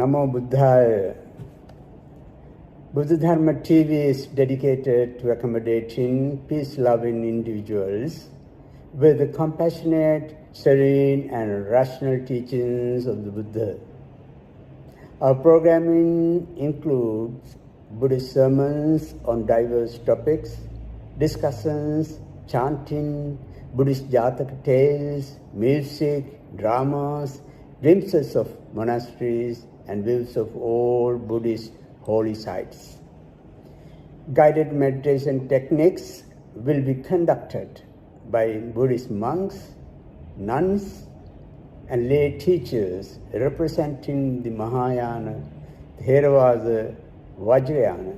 Namo Buddhaya. Buddha Dharma TV is dedicated to accommodating peace-loving individuals with the compassionate, serene, and rational teachings of the Buddha. Our programming includes Buddhist sermons on diverse topics, discussions, chanting, Buddhist Jataka tales, music, dramas, glimpses of monasteries, and views of all Buddhist holy sites. Guided meditation techniques will be conducted by Buddhist monks, nuns, and lay teachers representing the Mahayana, Theravada, Vajrayana,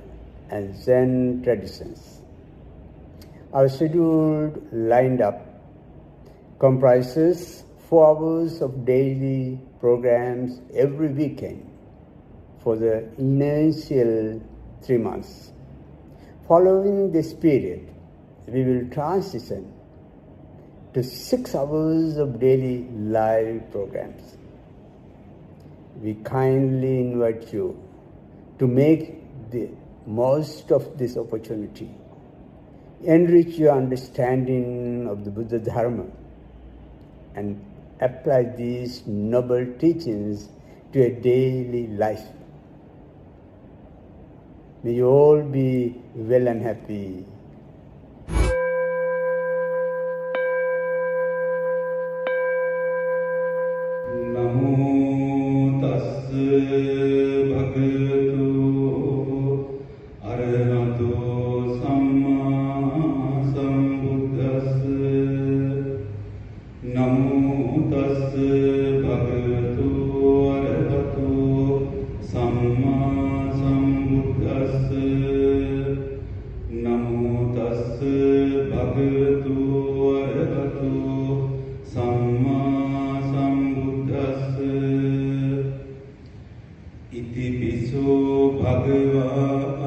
and Zen traditions. Our schedule lined up comprises 4 hours of daily programs every weekend for the initial 3 months. Following this period, we will transition to 6 hours of daily live programs. We kindly invite you to make the most of this opportunity, enrich your understanding of the Buddha Dharma, and apply these noble teachings to a daily life. May you all be well and happy. Namo tassa bhagavato arahato samma sambuddhassa. Namo tassa bhagavato arahato samma sambuddhassa. Namo tassa bhagavato arahato samma Itipiso bhagava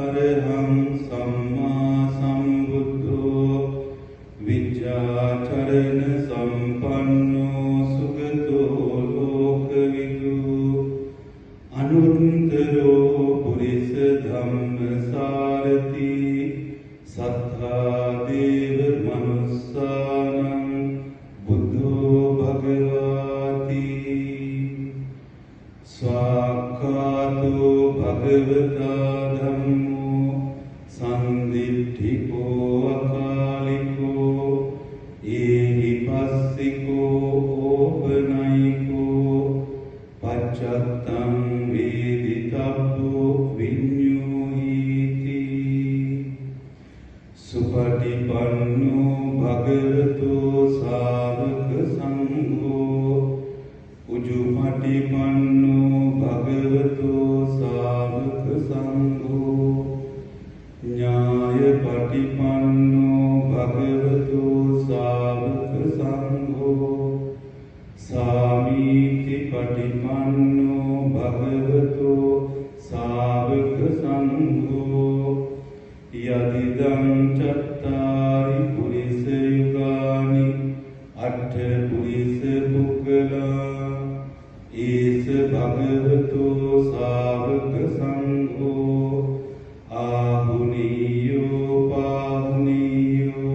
araham samma sambuddho vichacharana sampanno sugato lokavidu anuttaro purisa dhamma sarati sattha deva manussanam buddho bhagavati Swakato bhagavata dhammo sanditthiko akaliko ehipassiko opanayiko pacchattam veditabbo vinyuhiti supatipanno bhagavato sāvaka sangho ujupatipanno bhagavato sāvaka sangho nyāya patipanno bhagavato sāvaka sangho sāmīti patipanno bhagavato sāvaka sangho yadidam cattāri purisa yugāni aṭṭha purisa pukkala Esa bhagavato sāvaka sangho ahuniyo pahuniyo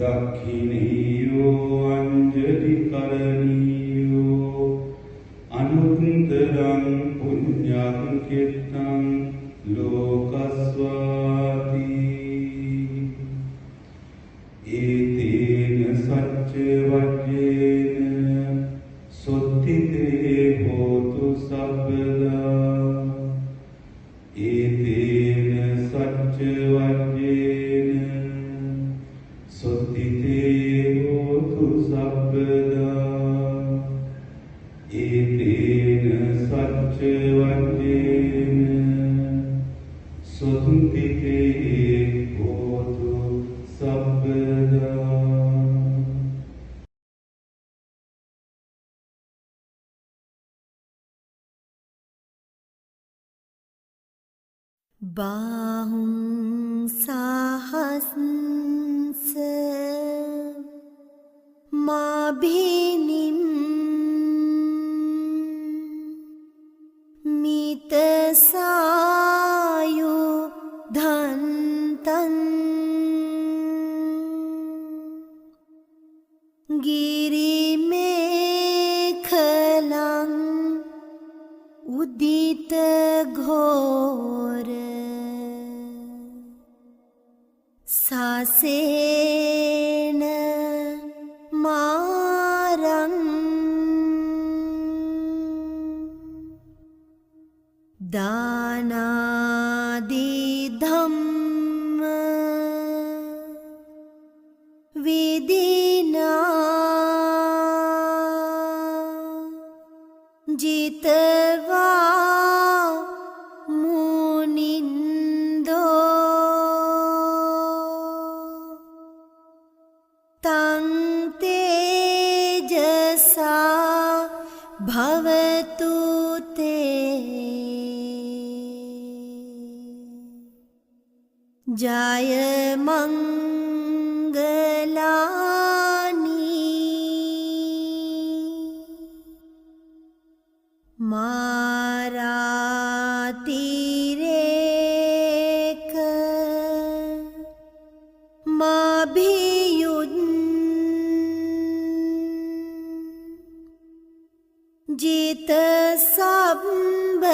dakkhineyo anjali karaniyo anuttaram punyam kirtam lokasvati etena sacca vajjena sottite hotu sabbada etena sacca vajjena sottite hotu sabbada etena sacca vajjena sottite hotu sabbada Bahum sahasnsa mabhinim mi ගිරිමේඛලං Uditha ඝෝර සසේන මාරං දානාදී ධම්ම විදිනා ජිතවා මුනින්දෝ තං තේජසා භවතු තේ ජය මංගලානි මාරාතිරේක මාභියුන් ජිත සබ්බ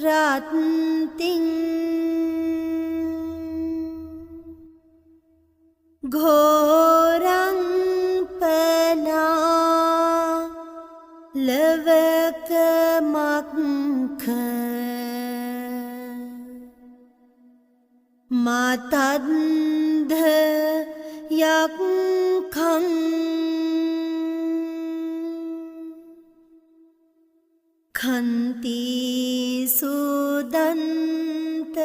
රත්තිං ඝෝරං පනා ලවක මක්ඛ මාතන්ධ යක්ඛං khන්ති සුදන්ත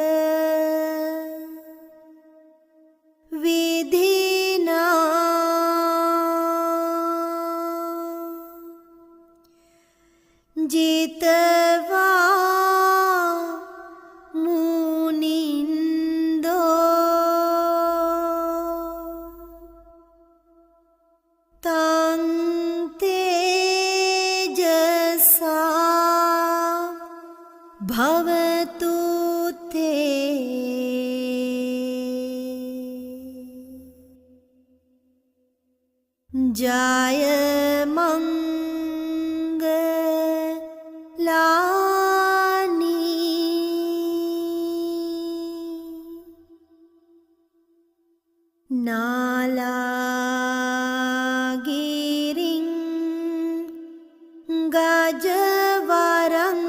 ජිතවා මුනින්දෝ තං තේජසා භවතු තේ ජය මංගලානි නාලාගිරින් ගජවරං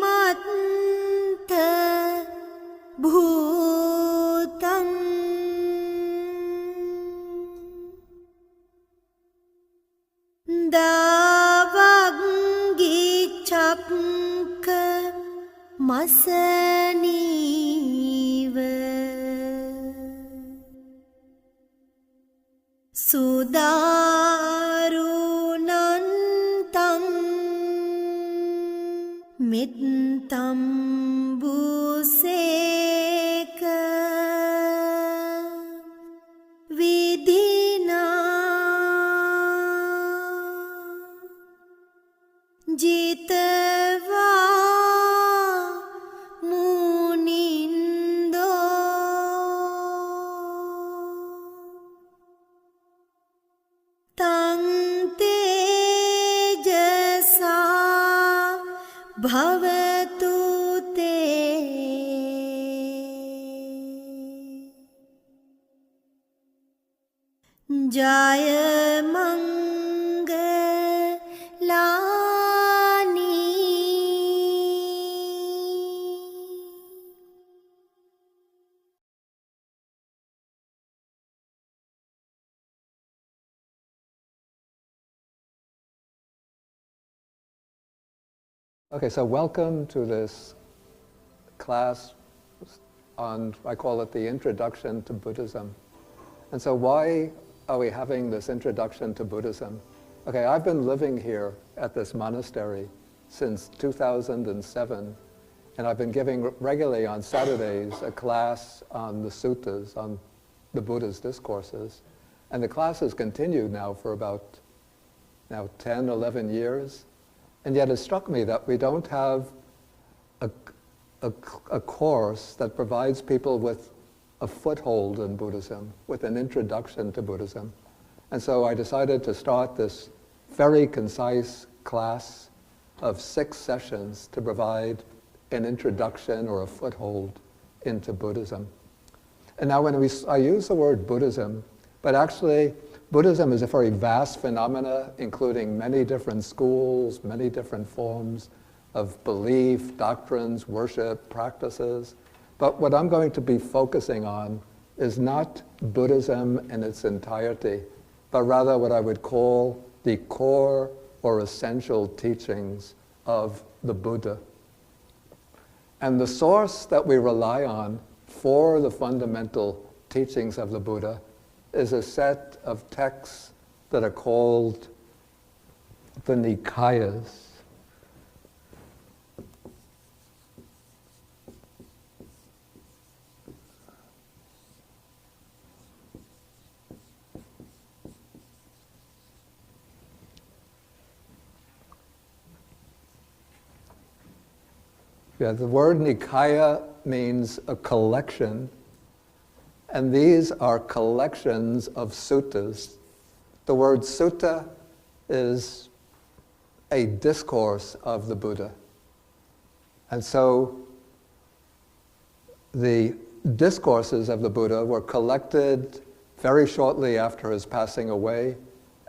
අතිමත්ත භූතං දාවග්ගිචක්ක මසනීව සුදාරුණන්තං මිත්තම් බුසේක විදිනා ජිතවා මුනින්දෝ තං තේජසා භවතු තේ ජය මංගලානි Okay, so welcome to this class on, I call it the Introduction to Buddhism. And so why are we having this Introduction to Buddhism? Okay, I've been living here at this monastery since 2007, and I've been giving regularly on Saturdays a class on the suttas, on the Buddha's discourses. And the class has continued now for about 10, 11 years. And yet it struck me that we don't have a course that provides people with a foothold in Buddhism, with an introduction to Buddhism. And so I decided to start this very concise class of 6 sessions to provide an introduction or a foothold into Buddhism. And now when I use the word Buddhism, but actually Buddhism is a very vast phenomena, including many different schools, many different forms of belief, doctrines, worship, practices. But what I'm going to be focusing on is not Buddhism in its entirety, but rather what I would call the core or essential teachings of the Buddha. And the source that we rely on for the fundamental teachings of the Buddha is a set of texts that are called the Nikayas. Yeah, the word Nikaya means a collection, and these are collections of suttas. The word sutta is a discourse of the Buddha. And so the discourses of the Buddha were collected very shortly after his passing away,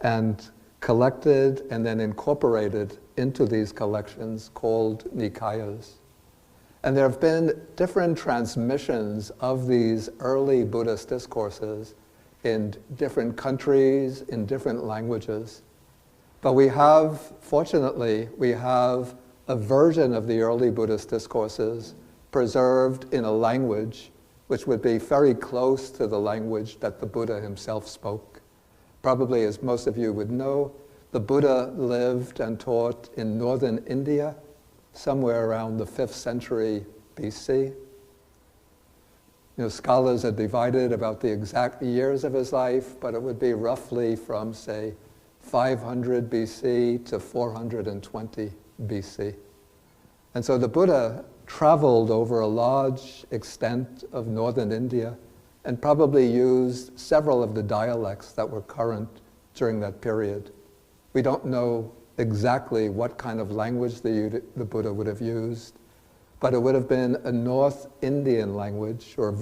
and collected and then incorporated into these collections called Nikayas. And there have been different transmissions of these early Buddhist discourses in different countries, in different languages. But fortunately, we have a version of the early Buddhist discourses preserved in a language which would be very close to the language that the Buddha himself spoke. Probably, as most of you would know, the Buddha lived and taught in northern India, somewhere around the 5th century BC. Scholars are divided about the exact years of his life, but it would be roughly from, say, 500 BC to 420 BC. And so the Buddha traveled over a large extent of northern India and probably used several of the dialects that were current during that period. We don't know exactly what kind of language the Buddha would have used, but it would have been a North Indian language, or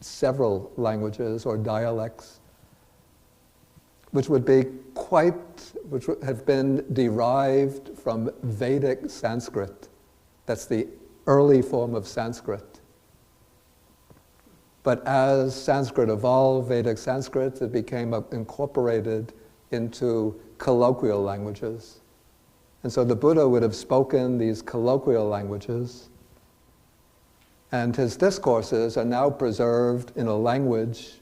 several languages or dialects, which would have been derived from Vedic Sanskrit. That's the early form of Sanskrit. But as Sanskrit evolved, Vedic Sanskrit, it became incorporated into colloquial languages. And so the Buddha would have spoken these colloquial languages, and his discourses are now preserved in a language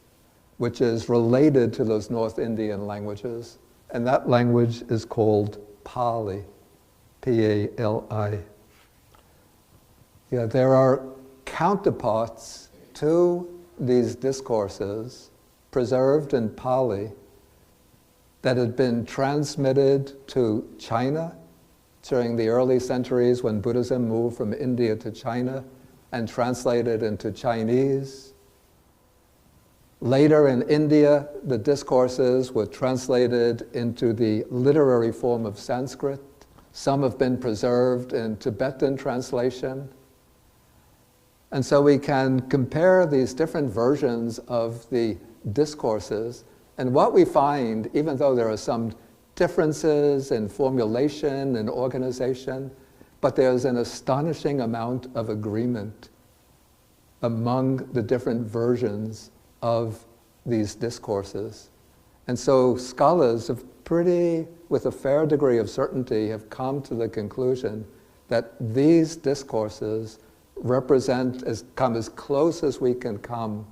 which is related to those North Indian languages, and that language is called Pali, P-A-L-I. Yeah, there are counterparts to these discourses preserved in Pali that had been transmitted to China during the early centuries when Buddhism moved from India to China and translated into Chinese. Later in India, the discourses were translated into the literary form of Sanskrit. Some have been preserved in Tibetan translation. And so we can compare these different versions of the discourses, and what we find, even though there are some differences in formulation and organization, but there's an astonishing amount of agreement among the different versions of these discourses. And so scholars have with a fair degree of certainty, have come to the conclusion that these discourses come as close as we can come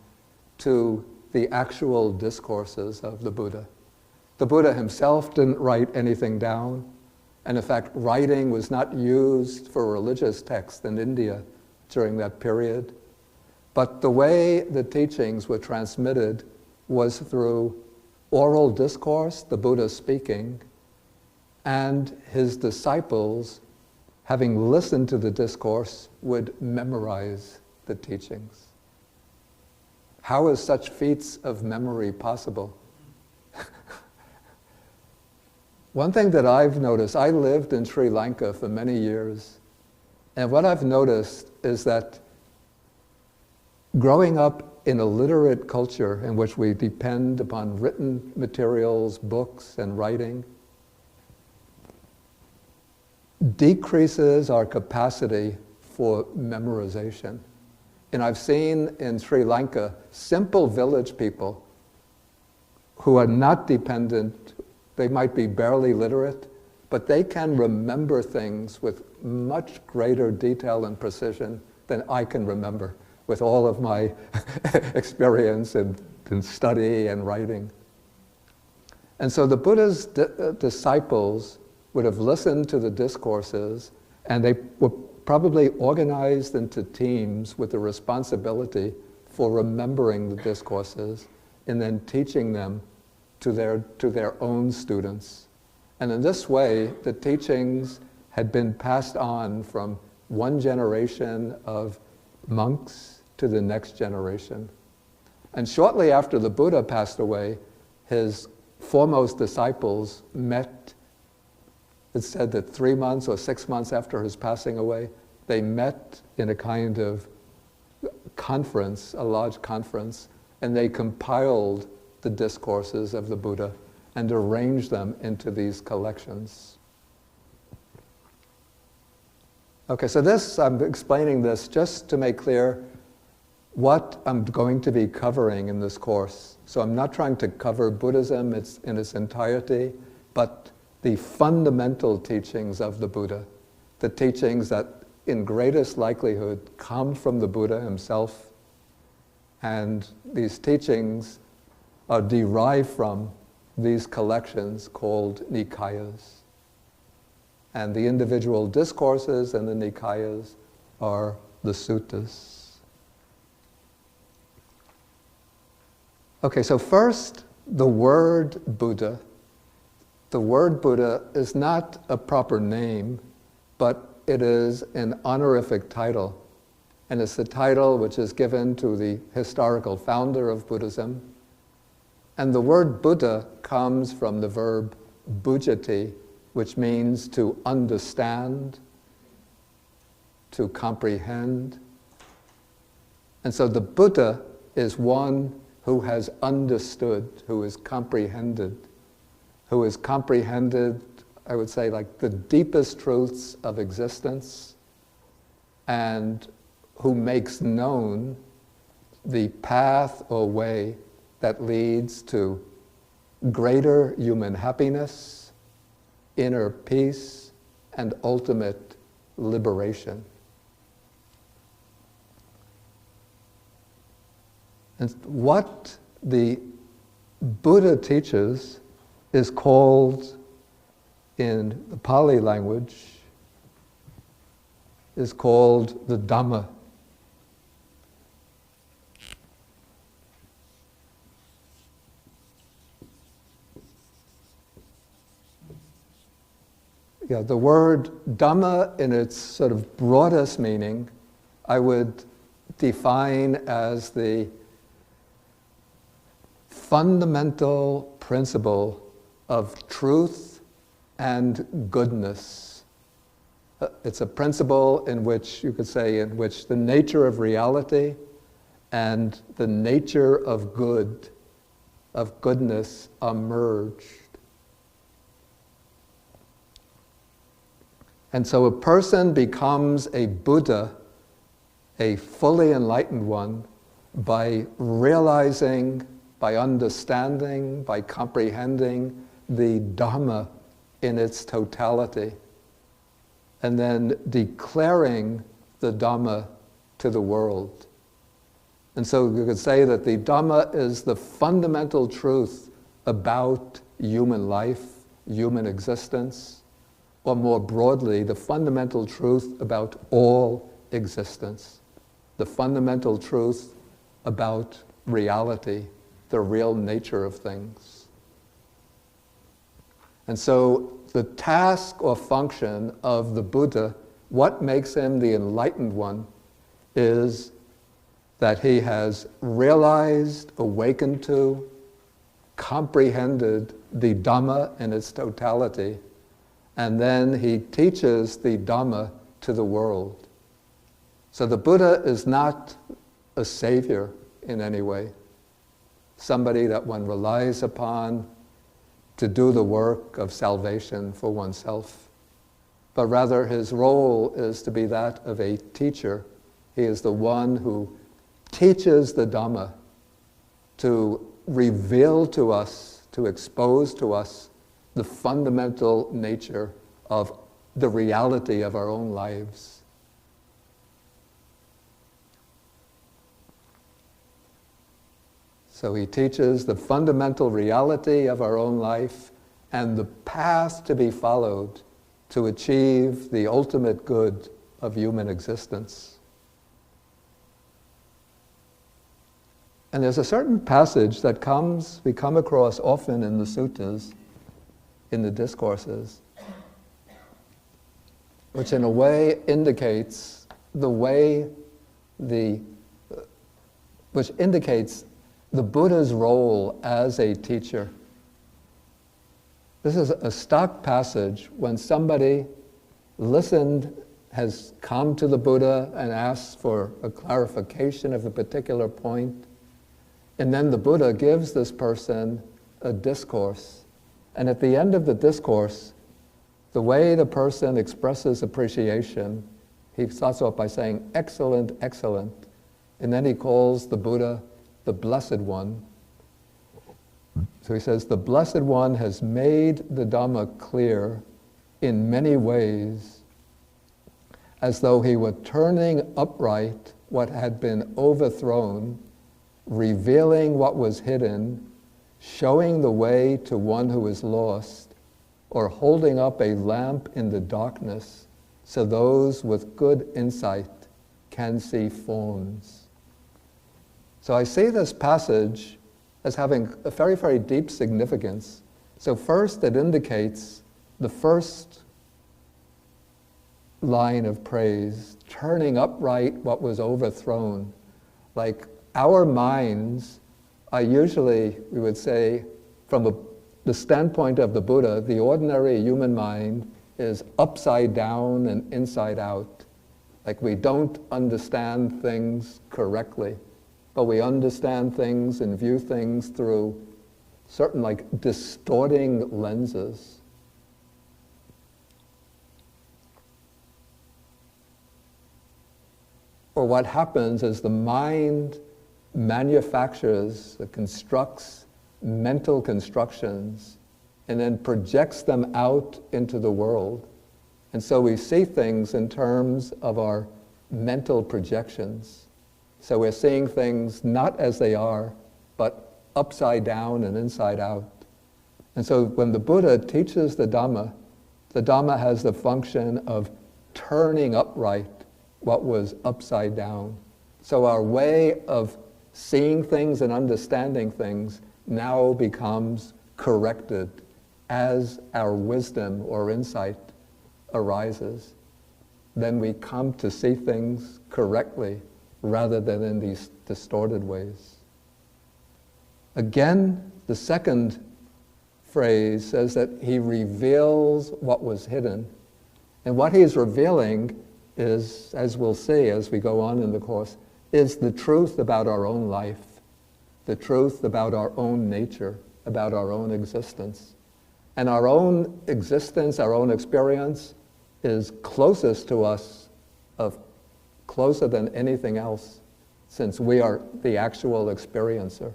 to the actual discourses of the Buddha. The Buddha himself didn't write anything down, and in fact, writing was not used for religious texts in India during that period. But the way the teachings were transmitted was through oral discourse, the Buddha speaking, and his disciples having listened to the discourse, would memorize the teachings. How is such feats of memory possible? One thing that I've noticed, I lived in Sri Lanka for many years, and what I've noticed is that growing up in a literate culture in which we depend upon written materials, books, and writing, decreases our capacity for memorization. And I've seen in Sri Lanka simple village people who are not dependent, they might be barely literate, but they can remember things with much greater detail and precision than I can remember with all of my experience in study and writing. And so the Buddha's disciples would have listened to the discourses, and they were probably organized into teams with the responsibility for remembering the discourses and then teaching them to their own students. And in this way, the teachings had been passed on from one generation of monks to the next generation. And shortly after the Buddha passed away, his foremost disciples met. It's said that 3 months or 6 months after his passing away, they met in a kind of conference, a large conference, and they compiled the discourses of the Buddha and arranged them into these collections. Okay, so I'm explaining this just to make clear what I'm going to be covering in this course. So I'm not trying to cover Buddhism in its entirety, but the fundamental teachings of the Buddha, the teachings that in greatest likelihood come from the Buddha himself. And these teachings are derived from these collections called Nikayas. And the individual discourses and the Nikayas are the suttas. Okay, so first, the word Buddha. The word Buddha is not a proper name, but it is an honorific title. And it's the title which is given to the historical founder of Buddhism. And the word Buddha comes from the verb bujati, which means to understand, to comprehend. And so the Buddha is one who has understood, who is comprehended, I would say, like the deepest truths of existence, and who makes known the path or way that leads to greater human happiness, inner peace, and ultimate liberation. And what the Buddha teaches is called, in the Pali language, is called the Dhamma. Yeah, the word Dhamma in its sort of broadest meaning, I would define as the fundamental principle of truth and goodness. It's a principle in which, you could say, in which the nature of reality and the nature of good, of goodness, are merged. And so a person becomes a Buddha, a fully enlightened one, by realizing, by understanding, by comprehending the Dhamma in its totality, and then declaring the Dhamma to the world. And so you could say that the Dhamma is the fundamental truth about human life, human existence, or more broadly, the fundamental truth about all existence, the fundamental truth about reality, the real nature of things. And so the task or function of the Buddha what makes him the enlightened one is that he has realized, awakened to, comprehended the Dhamma in its totality, and then he teaches the Dhamma to the world. So the Buddha is not a savior in any way, somebody that one relies upon to do the work of salvation for oneself, but rather his role is to be that of a teacher. He is the one who teaches the Dhamma to reveal to us, to expose to us the fundamental nature of the reality of our own lives. So he teaches the fundamental reality of our own life and the path to be followed to achieve the ultimate good of human existence. And there's a certain passage that we come across often in the suttas, in the discourses, which in a way indicates which indicates the Buddha's role as a teacher. This is a stock passage when somebody has come to the Buddha and asked for a clarification of a particular point. And then the Buddha gives this person a discourse. And at the end of the discourse, the way the person expresses appreciation, he starts off by saying, "Excellent, excellent." And then he calls the Buddha the Blessed One. So he says, "The Blessed One has made the Dhamma clear in many ways, as though he were turning upright what had been overthrown, revealing what was hidden, showing the way to one who is lost, or holding up a lamp in the darkness so those with good insight can see forms." So I see this passage as having a very, very deep significance. So first, it indicates the first line of praise, turning upright what was overthrown. Like, our minds are usually, we would say, from the standpoint of the Buddha, the ordinary human mind is upside down and inside out. Like, we don't understand things correctly, but we understand things and view things through certain distorting lenses. Or what happens is the mind constructs mental constructions and then projects them out into the world. And so we see things in terms of our mental projections. So we're seeing things not as they are, but upside down and inside out. And so when the Buddha teaches the Dhamma has the function of turning upright what was upside down. So our way of seeing things and understanding things now becomes corrected as our wisdom or insight arises. Then we come to see things correctly rather than in these distorted ways. Again, the second phrase says that he reveals what was hidden. And what he is revealing is, as we'll see as we go on in the course, is the truth about our own life, the truth about our own nature, about our own existence. And our own existence, our own experience is closest to us, closer than anything else, since we are the actual experiencer.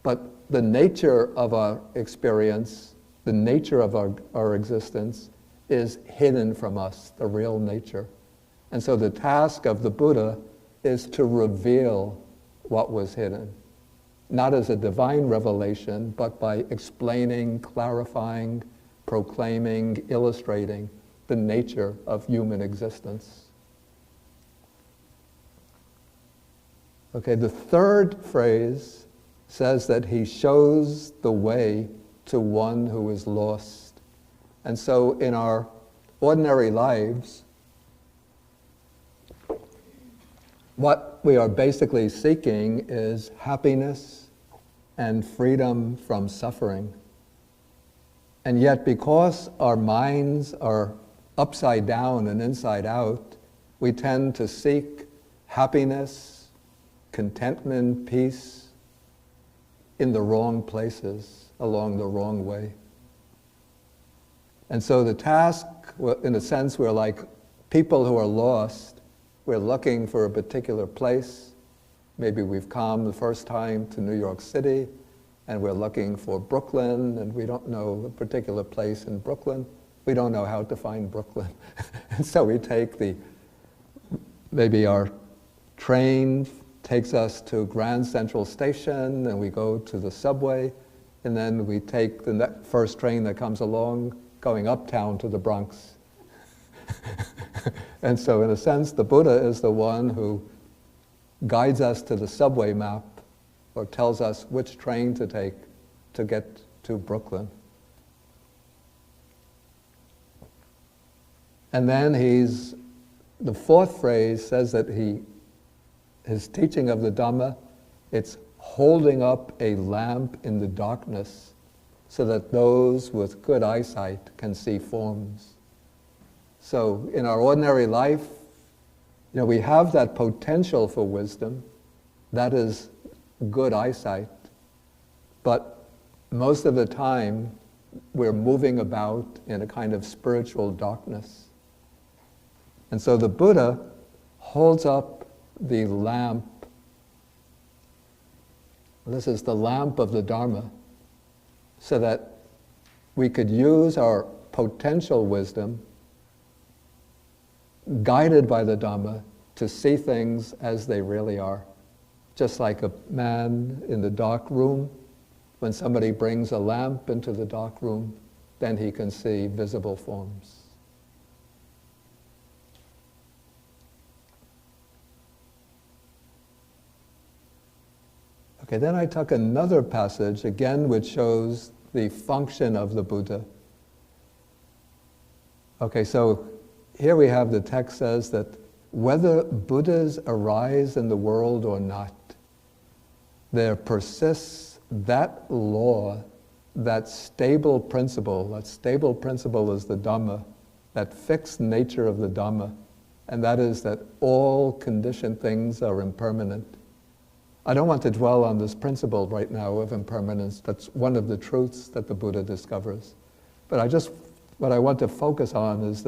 But the nature of our experience, the nature of our existence, is hidden from us, the real nature. And so the task of the Buddha is to reveal what was hidden, not as a divine revelation, but by explaining, clarifying, proclaiming, illustrating the nature of human existence. Okay, the third phrase says that he shows the way to one who is lost. And so in our ordinary lives, what we are basically seeking is happiness and freedom from suffering. And yet, because our minds are upside down and inside out, we tend to seek happiness, contentment, peace in the wrong places, along the wrong way. And so the task, in a sense, we're like people who are lost. We're looking for a particular place. Maybe we've come the first time to New York City, and we're looking for Brooklyn, and we don't know a particular place in Brooklyn. We don't know how to find Brooklyn. And so we take maybe our train takes us to Grand Central Station, and we go to the subway, and then we take the first train that comes along, going uptown to the Bronx. And so in a sense, the Buddha is the one who guides us to the subway map, or tells us which train to take to get to Brooklyn. And then the fourth phrase says that his teaching of the Dhamma, it's holding up a lamp in the darkness so that those with good eyesight can see forms. So in our ordinary life, we have that potential for wisdom, that is good eyesight, but most of the time we're moving about in a kind of spiritual darkness. And so the Buddha holds up the lamp. This is the lamp of the Dharma, so that we could use our potential wisdom, guided by the Dhamma, to see things as they really are. Just like a man in the dark room, when somebody brings a lamp into the dark room, then he can see visible forms. Okay, then I took another passage, again, which shows the function of the Buddha. Okay, so here we have the text says that whether Buddhas arise in the world or not, there persists that law, that stable principle. That stable principle is the Dhamma, that fixed nature of the Dhamma, and that is that all conditioned things are impermanent. I don't want to dwell on this principle right now of impermanence. That's one of the truths that the Buddha discovers. But what I want to focus on is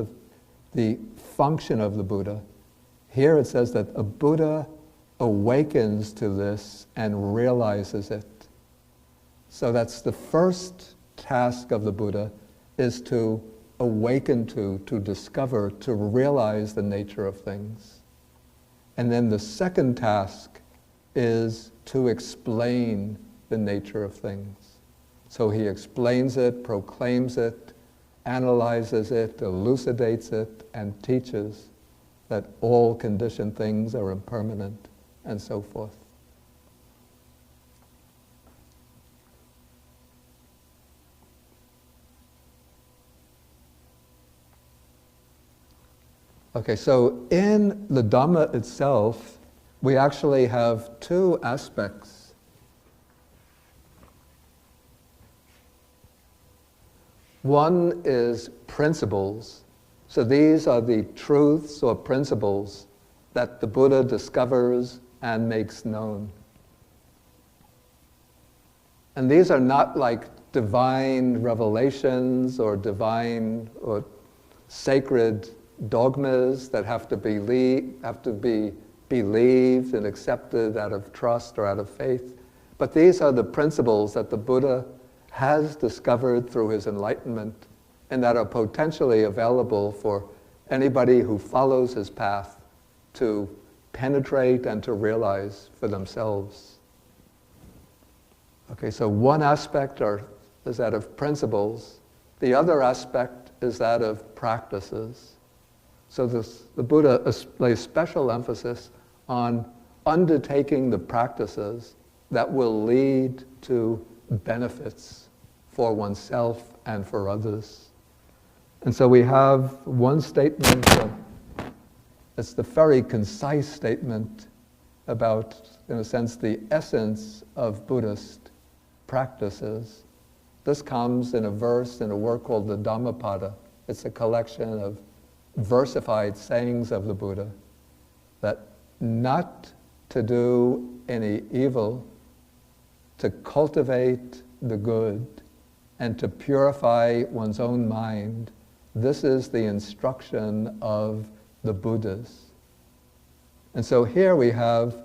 the function of the Buddha. Here it says that a Buddha awakens to this and realizes it. So that's the first task of the Buddha, is to awaken to discover, to realize the nature of things. And then the second task is to explain the nature of things. So he explains it, proclaims it, analyzes it, elucidates it, and teaches that all conditioned things are impermanent, and so forth. Okay, so in the Dhamma itself, we actually have two aspects. One is principles. So these are the truths or principles that the Buddha discovers and makes known. And these are not like divine revelations or divine or sacred dogmas that have to be believed and accepted out of trust or out of faith. But these are the principles that the Buddha has discovered through his enlightenment, and that are potentially available for anybody who follows his path to penetrate and to realize for themselves. Okay, so one aspect is that of principles. The other aspect is that of practices. So the Buddha lays special emphasis on undertaking the practices that will lead to benefits for oneself and for others. And so we have one statement, it's the very concise statement about, in a sense, the essence of Buddhist practices. This comes in a verse in a work called the Dhammapada. It's a collection of versified sayings of the Buddha, that not to do any evil, to cultivate the good, and to purify one's own mind. This is the instruction of the Buddhas. And so here we have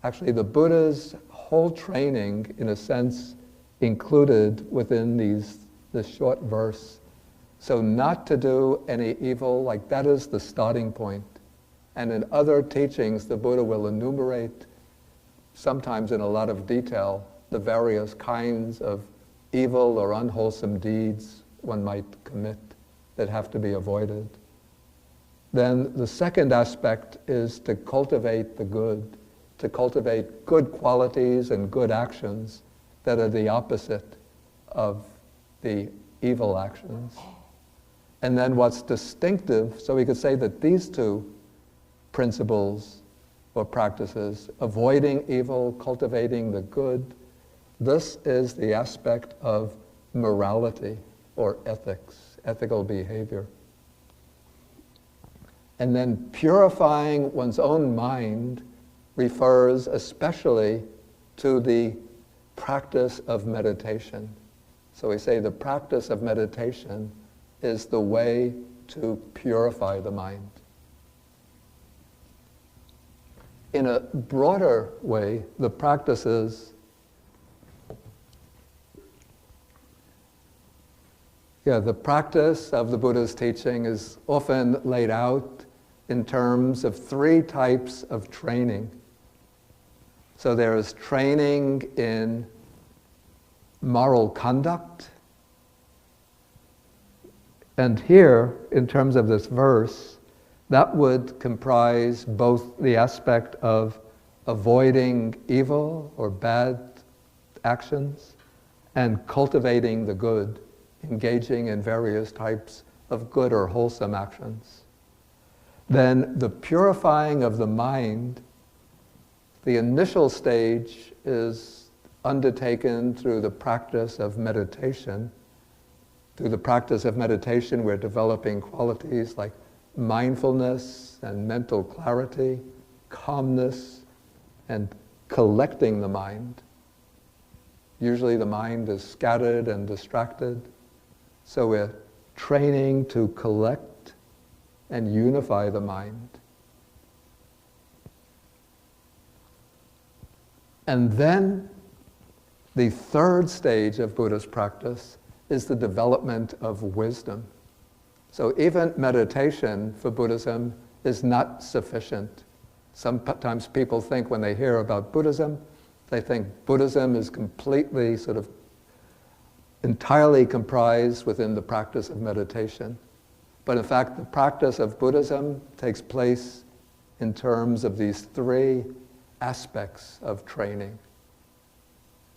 actually the Buddha's whole training, in a sense, included within this short verse. So not to do any evil, like that is the starting point. And in other teachings, the Buddha will enumerate, sometimes in a lot of detail, the various kinds of evil or unwholesome deeds one might commit that have to be avoided. Then the second aspect is to cultivate the good, to cultivate good qualities and good actions that are the opposite of the evil actions. And then what's distinctive, so we could say that these two principles or practices, avoiding evil, cultivating the good, this is the aspect of morality or ethics, ethical behavior. And then purifying one's own mind refers especially to the practice of meditation. So we say the practice of meditation is the way to purify the mind. In a broader way, the practices the practice of the Buddha's teaching is often laid out in terms of three types of training. So there is training in moral conduct. And here, in terms of this verse, that would comprise both the aspect of avoiding evil or bad actions and cultivating the good, engaging in various types of good or wholesome actions. Then the purifying of the mind, the initial stage is undertaken through the practice of meditation. Through the practice of meditation, we're developing qualities like mindfulness and mental clarity, calmness, and collecting the mind. Usually the mind is scattered and distracted, so we're training to collect and unify the mind. And then the third stage of Buddhist practice is the development of wisdom. So even meditation for Buddhism is not sufficient. Sometimes people think when they hear about Buddhism, they think Buddhism is completely entirely comprised within the practice of meditation. But in fact, the practice of Buddhism takes place in terms of these three aspects of training.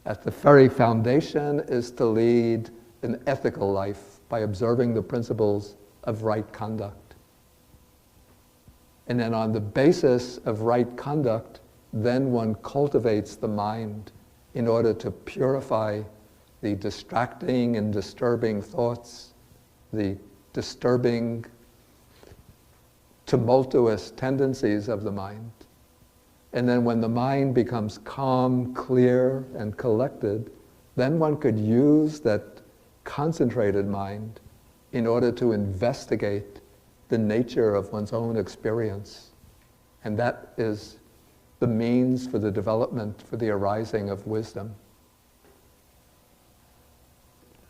At the very foundation is to lead an ethical life by observing the principles of right conduct. And then on the basis of right conduct, then one cultivates the mind in order to purify the distracting and disturbing thoughts, the disturbing, tumultuous tendencies of the mind. And then when the mind becomes calm, clear, and collected, then one could use that concentrated mind in order to investigate the nature of one's own experience. And that is the means for the development, for the arising of wisdom.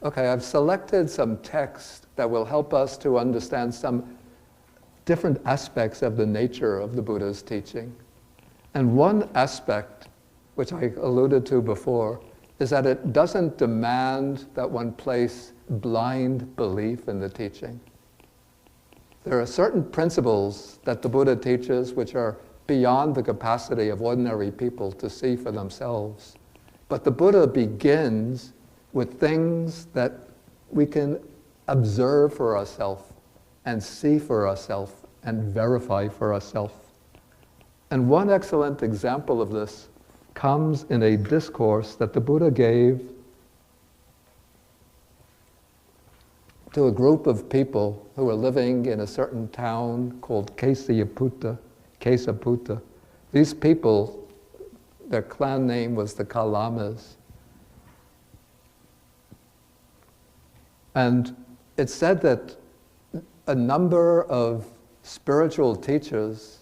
Okay, I've selected some text that will help us to understand some different aspects of the nature of the Buddha's teaching. And one aspect, which I alluded to before, is that it doesn't demand that one place blind belief in the teaching. There are certain principles that the Buddha teaches which are beyond the capacity of ordinary people to see for themselves. But the Buddha begins with things that we can observe for ourselves and see for ourselves and verify for ourselves. And one excellent example of this comes in a discourse that the Buddha gave to a group of people who were living in a certain town called Kesaputta. These people, their clan name was the Kalamas. And it's said that a number of spiritual teachers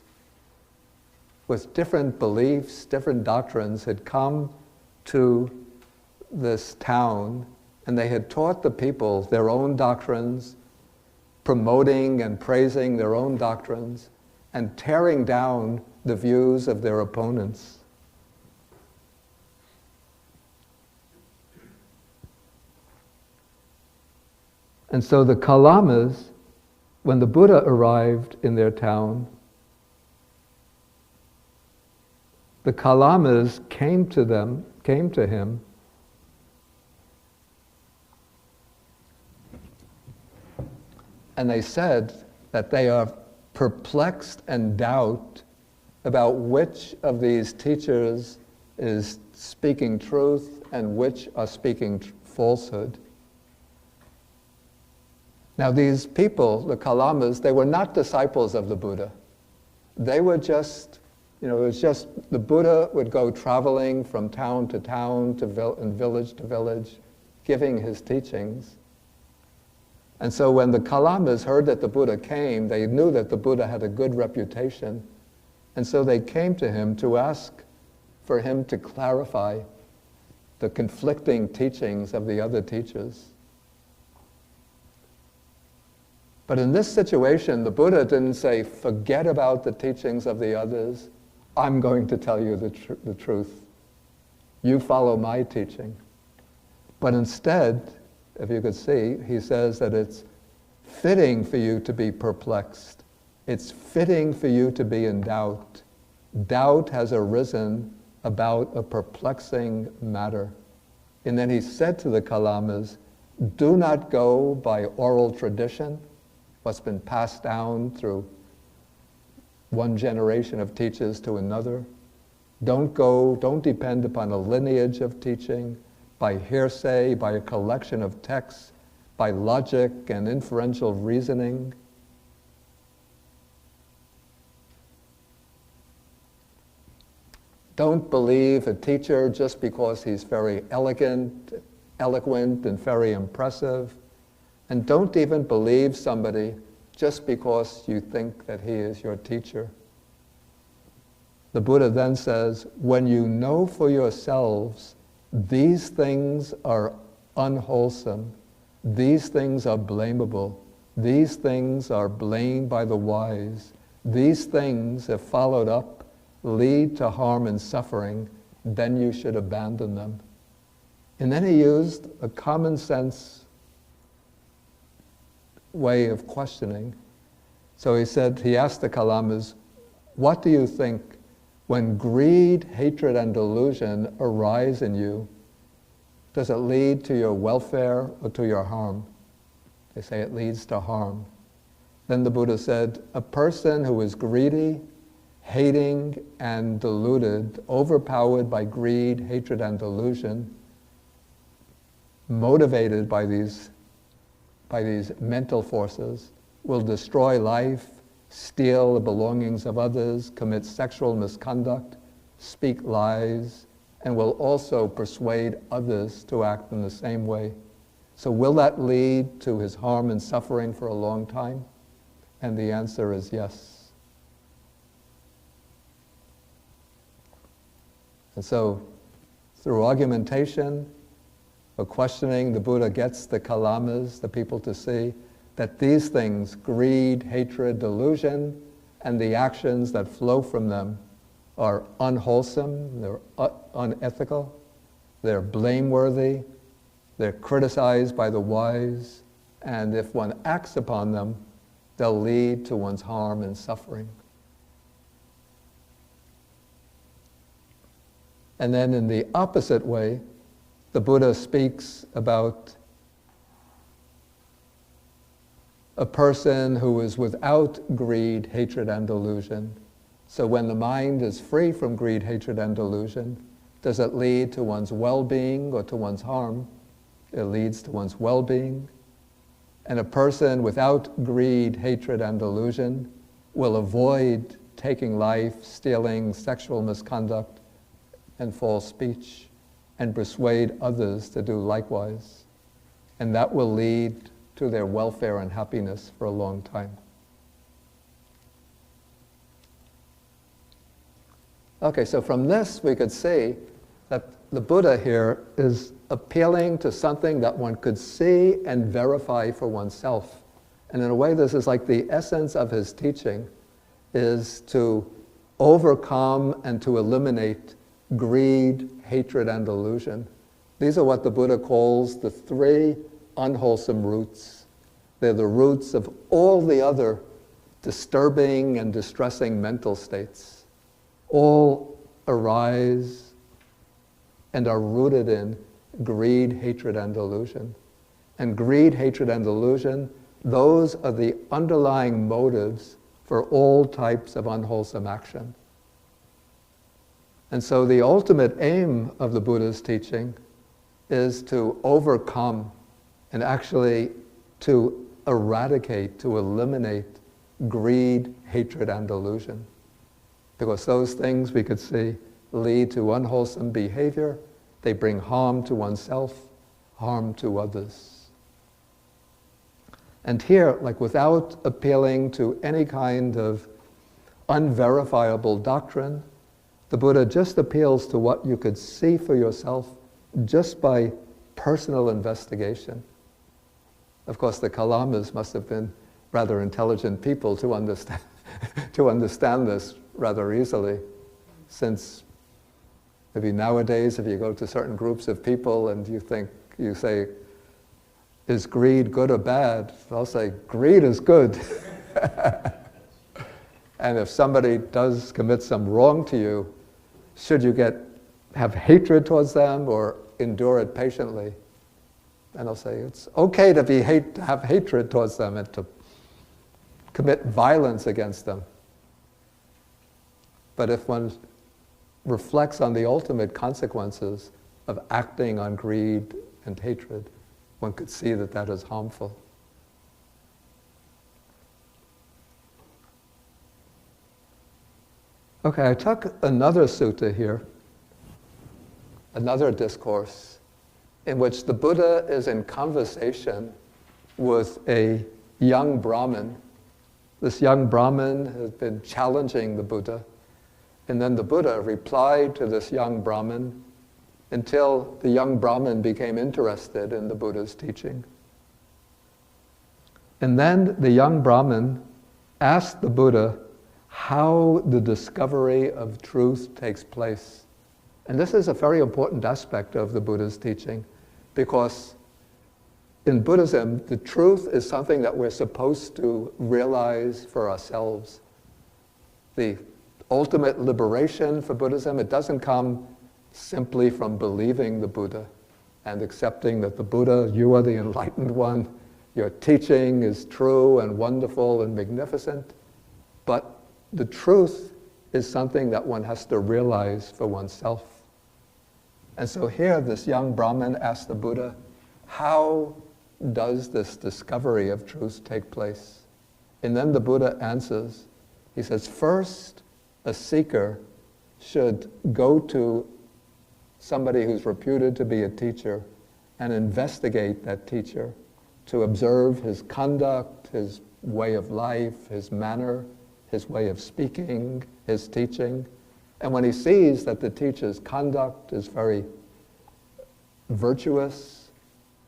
with different beliefs, different doctrines had come to this town, and they had taught the people their own doctrines, promoting and praising their own doctrines, and tearing down the views of their opponents. And so the Kalamas, when the Buddha arrived in their town, the Kalamas came to him, and they said that they are perplexed and doubt about which of these teachers is speaking truth and which are speaking falsehood. Now these people, the Kalamas, they were not disciples of the Buddha. They were just, it was just the Buddha would go traveling from town to town and village to village, giving his teachings. And so when the Kalamas heard that the Buddha came, they knew that the Buddha had a good reputation. And so they came to him to ask for him to clarify the conflicting teachings of the other teachers. But in this situation, the Buddha didn't say, forget about the teachings of the others. I'm going to tell you the truth. You follow my teaching. But instead, if you could see, he says that it's fitting for you to be perplexed. It's fitting for you to be in doubt. Doubt has arisen about a perplexing matter. And then he said to the Kalamas, do not go by oral tradition, what's been passed down through one generation of teachers to another. Don't depend upon a lineage of teaching, by hearsay, by a collection of texts, by logic and inferential reasoning. Don't believe a teacher just because he's very eloquent, and very impressive. And don't even believe somebody just because you think that he is your teacher. The Buddha then says, when you know for yourselves these things are unwholesome, these things are blamable, these things are blamed by the wise, these things, if followed up, lead to harm and suffering, then you should abandon them. And then he used a common sense way of questioning. So he asked the Kalamas, what do you think when greed, hatred, and delusion arise in you? Does it lead to your welfare or to your harm? They say it leads to harm. Then the Buddha said, a person who is greedy, hating, and deluded, overpowered by greed, hatred, and delusion, motivated by these mental forces, will destroy life, steal the belongings of others, commit sexual misconduct, speak lies, and will also persuade others to act in the same way. So will that lead to his harm and suffering for a long time? And the answer is yes. And so, through argumentation or questioning, the Buddha gets the Kalamas, the people, to see that these things, greed, hatred, delusion, and the actions that flow from them are unwholesome, they're unethical, they're blameworthy, they're criticized by the wise, and if one acts upon them, they'll lead to one's harm and suffering. And then in the opposite way, the Buddha speaks about a person who is without greed, hatred, and delusion, So when the mind is free from greed, hatred, and delusion, does it lead to one's well-being or to one's harm? It leads to one's well-being. And a person without greed, hatred, and delusion will avoid taking life, stealing, sexual misconduct, and false speech, and persuade others to do likewise. And that will lead to their welfare and happiness for a long time. Okay, so from this we could see that the Buddha here is appealing to something that one could see and verify for oneself. And in a way, this is like the essence of his teaching, is to overcome and to eliminate greed, hatred, and delusion. These are what the Buddha calls the three unwholesome roots. They're the roots of all the other disturbing and distressing mental states. All arise and are rooted in greed, hatred, and delusion. And greed, hatred, and delusion, those are the underlying motives for all types of unwholesome action. And so the ultimate aim of the Buddha's teaching is to overcome and actually to eradicate, to eliminate greed, hatred, and delusion. Because those things, we could see, lead to unwholesome behavior. They bring harm to oneself, harm to others. And here, like without appealing to any kind of unverifiable doctrine, the Buddha just appeals to what you could see for yourself just by personal investigation. Of course, the Kalamas must have been rather intelligent people to understand, to understand this rather easily, since maybe nowadays if you go to certain groups of people and you say, is greed good or bad? I'll say, greed is good. And if somebody does commit some wrong to you, should you have hatred towards them or endure it patiently? And I'll say, it's okay to have hatred towards them and to commit violence against them. But if one reflects on the ultimate consequences of acting on greed and hatred, one could see that that is harmful. Okay, I took another sutta here, another discourse, in which the Buddha is in conversation with a young Brahmin. This young Brahmin has been challenging the Buddha, and then the Buddha replied to this young Brahmin until the young Brahmin became interested in the Buddha's teaching. And then the young Brahmin asked the Buddha how the discovery of truth takes place. And this is a very important aspect of the Buddha's teaching, because in Buddhism, the truth is something that we're supposed to realize for ourselves. The ultimate liberation for Buddhism, it doesn't come simply from believing the Buddha and accepting that the Buddha, you are the enlightened one, your teaching is true and wonderful and magnificent, but the truth is something that one has to realize for oneself. And so here, this young Brahmin asked the Buddha, how does this discovery of truth take place? And then the Buddha answers, he says, first, a seeker should go to somebody who's reputed to be a teacher and investigate that teacher, to observe his conduct, his way of life, his manner, his way of speaking, his teaching. And when he sees that the teacher's conduct is very virtuous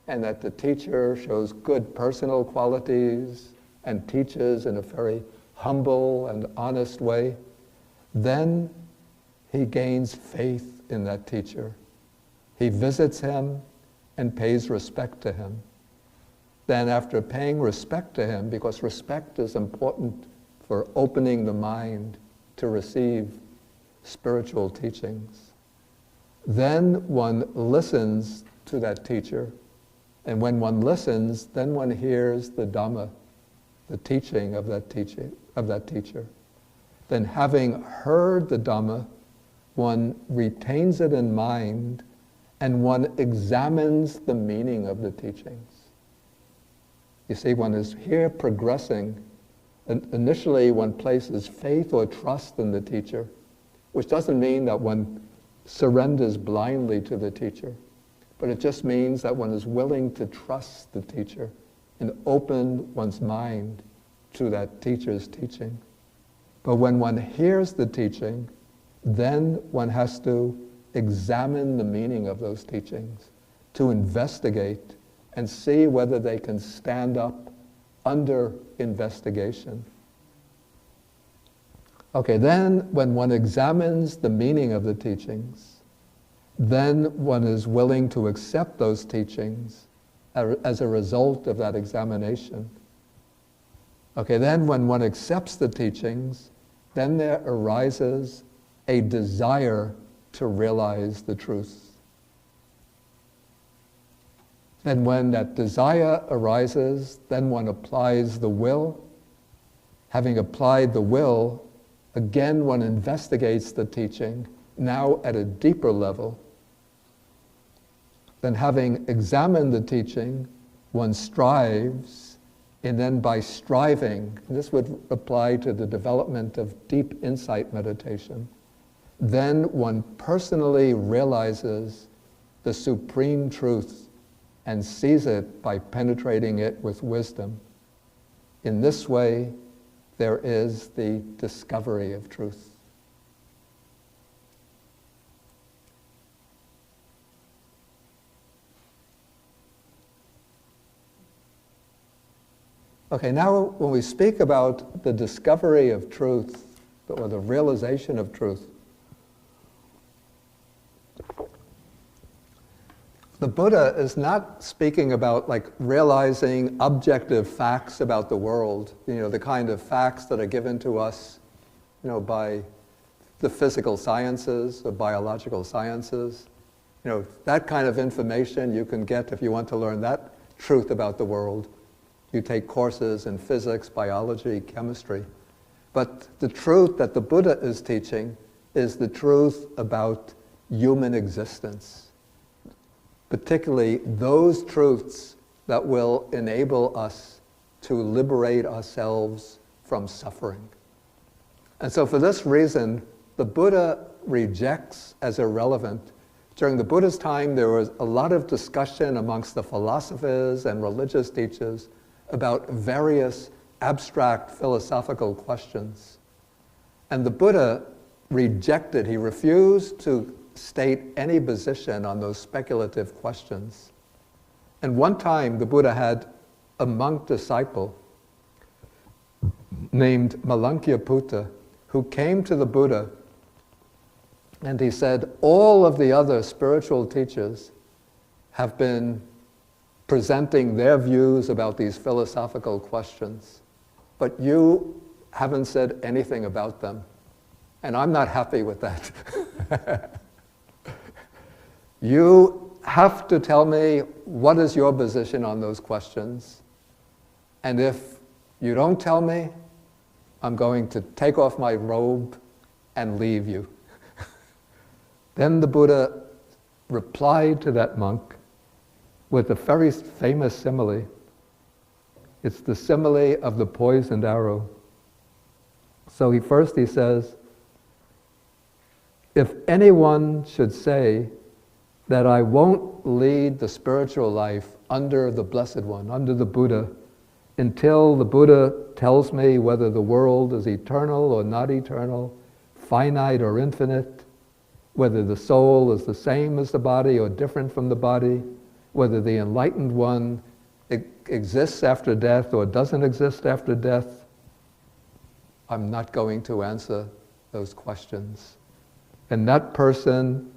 and that the teacher shows good personal qualities and teaches in a very humble and honest way, then he gains faith in that teacher. He visits him and pays respect to him. Then after paying respect to him, because respect is important for opening the mind to receive spiritual teachings, then one listens to that teacher. And when one listens, then one hears the Dhamma, the teaching of that teacher. then having heard the Dhamma, one retains it in mind and one examines the meaning of the teachings. You see, one is here progressing. Initially, one places faith or trust in the teacher, which doesn't mean that one surrenders blindly to the teacher, but it just means that one is willing to trust the teacher and open one's mind to that teacher's teaching. But when one hears the teaching, then one has to examine the meaning of those teachings, to investigate and see whether they can stand up under investigation. Okay, then when one examines the meaning of the teachings, then one is willing to accept those teachings as a result of that examination. Okay, then when one accepts the teachings, then there arises a desire to realize the truth. And when that desire arises, then one applies the will. Having applied the will, again one investigates the teaching, now at a deeper level. Then having examined the teaching, one strives, and then by striving, this would apply to the development of deep insight meditation, then one personally realizes the supreme truth and sees it by penetrating it with wisdom. In this way, there is the discovery of truth. Okay, now when we speak about the discovery of truth, or the realization of truth, the Buddha is not speaking about like realizing objective facts about the world, the kind of facts that are given to us, by the physical sciences or biological sciences. That kind of information you can get if you want to learn that truth about the world. You take courses in physics, biology, chemistry. But the truth that the Buddha is teaching is the truth about human existence. Particularly those truths that will enable us to liberate ourselves from suffering. And so for this reason, the Buddha rejects as irrelevant. During the Buddha's time, there was a lot of discussion amongst the philosophers and religious teachers about various abstract philosophical questions. And the Buddha rejected, he refused to state any position on those speculative questions. And one time the Buddha had a monk disciple named Malankya-Putta who came to the Buddha and he said, all of the other spiritual teachers have been presenting their views about these philosophical questions, but you haven't said anything about them. And I'm not happy with that. You have to tell me what is your position on those questions. And if you don't tell me, I'm going to take off my robe and leave you. Then the Buddha replied to that monk with a very famous simile. It's the simile of the poisoned arrow. So he says, if anyone should say that I won't lead the spiritual life under the Blessed One, under the Buddha, until the Buddha tells me whether the world is eternal or not eternal, finite or infinite, whether the soul is the same as the body or different from the body, whether the enlightened one exists after death or doesn't exist after death, I'm not going to answer those questions. And that person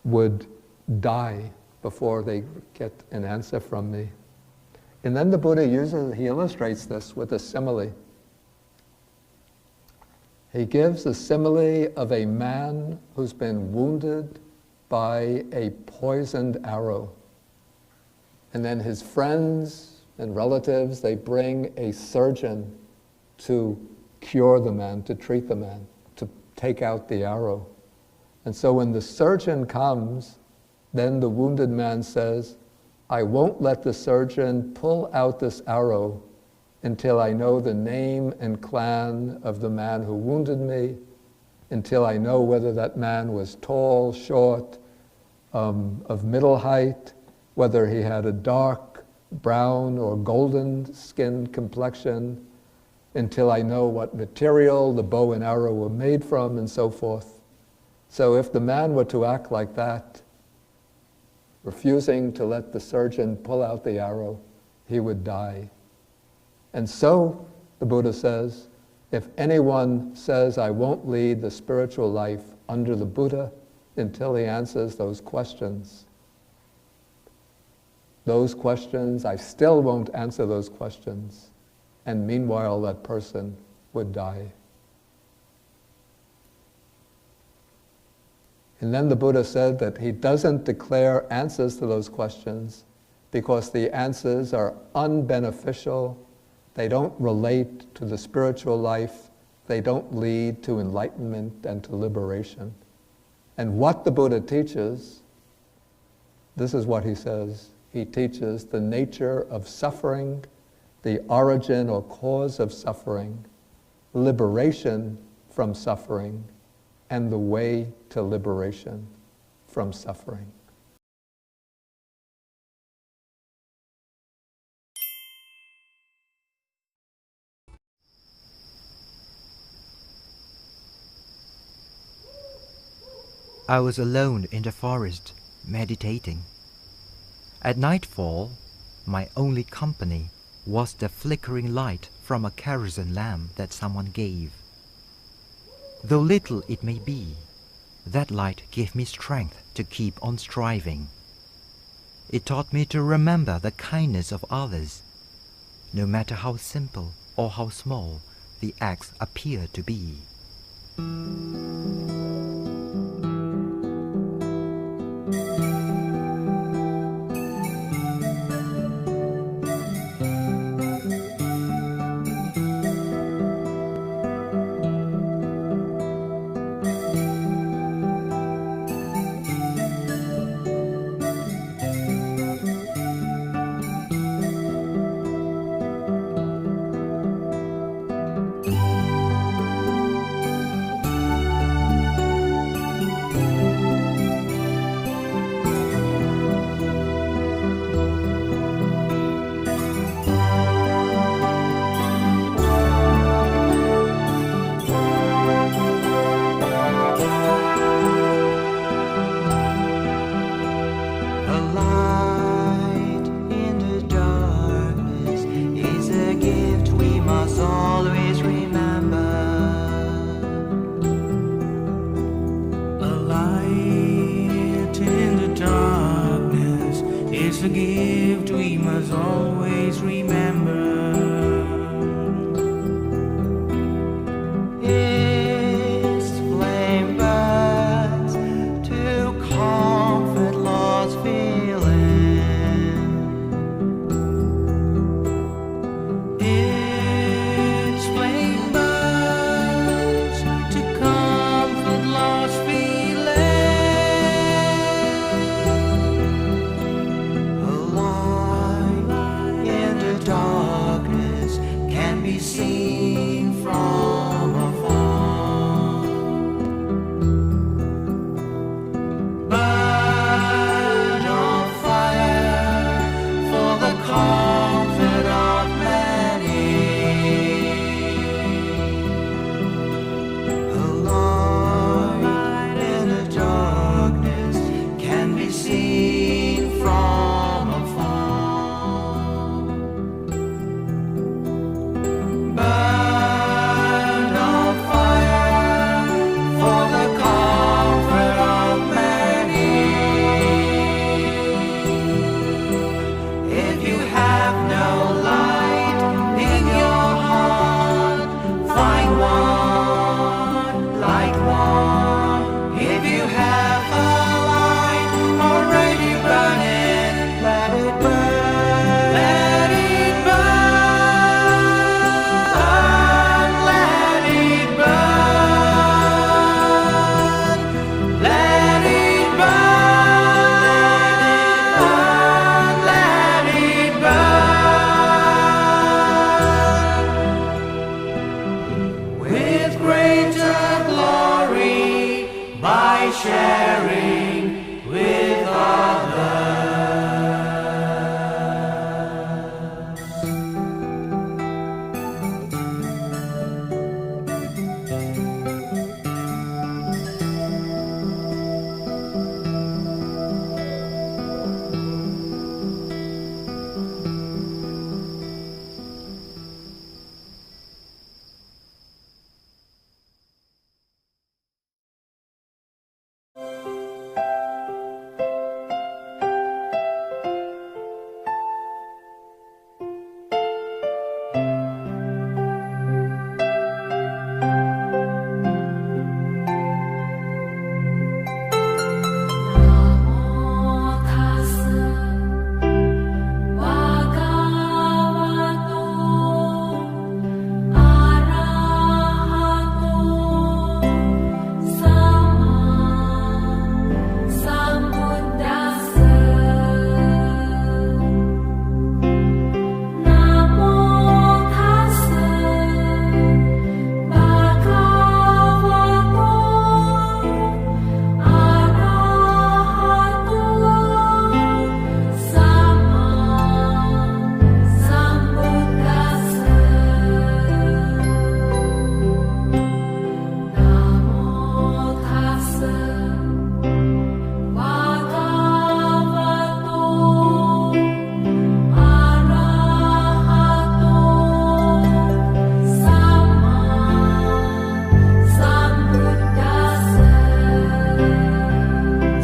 would die before they get an answer from me. And then the Buddha he illustrates this with a simile. He gives a simile of a man who's been wounded by a poisoned arrow. And then his friends and relatives, they bring a surgeon to cure the man, to treat the man. take out the arrow. And so when the surgeon comes, then the wounded man says, I won't let the surgeon pull out this arrow until I know the name and clan of the man who wounded me, until I know whether that man was tall, short, of middle height, whether he had a dark brown or golden skin complexion, until I know what material the bow and arrow were made from, and so forth. So if the man were to act like that, refusing to let the surgeon pull out the arrow, he would die. And so, the Buddha says, if anyone says, I won't lead the spiritual life under the Buddha until he answers those questions, I still won't answer those questions, and meanwhile that person would die. And then the Buddha said that he doesn't declare answers to those questions because the answers are unbeneficial, they don't relate to the spiritual life, they don't lead to enlightenment and to liberation. And what the Buddha teaches, this is what he says. He teaches the nature of suffering, the origin or cause of suffering, liberation from suffering, and the way to liberation from suffering. I was alone in the forest, meditating. At nightfall, my only company was the flickering light from a kerosene lamp that someone gave. Though little it may be, that light gave me strength to keep on striving. It taught me to remember the kindness of others, no matter how simple or how small the acts appear to be. It's a gift we must always remember. Its flame burns to comfort lost feeling. Its flame burns to comfort lost feeling. Alive in the dark. sharing with others.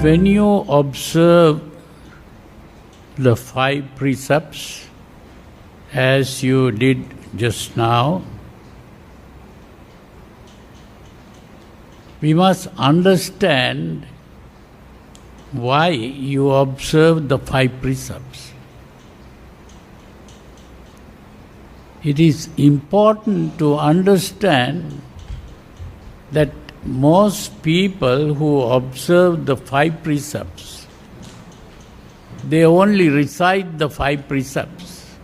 When you observe the 5 precepts, as you did just now, we must understand why you observe the 5 precepts. It is important to understand that most people who observe the 5 precepts, they only recite the 5 precepts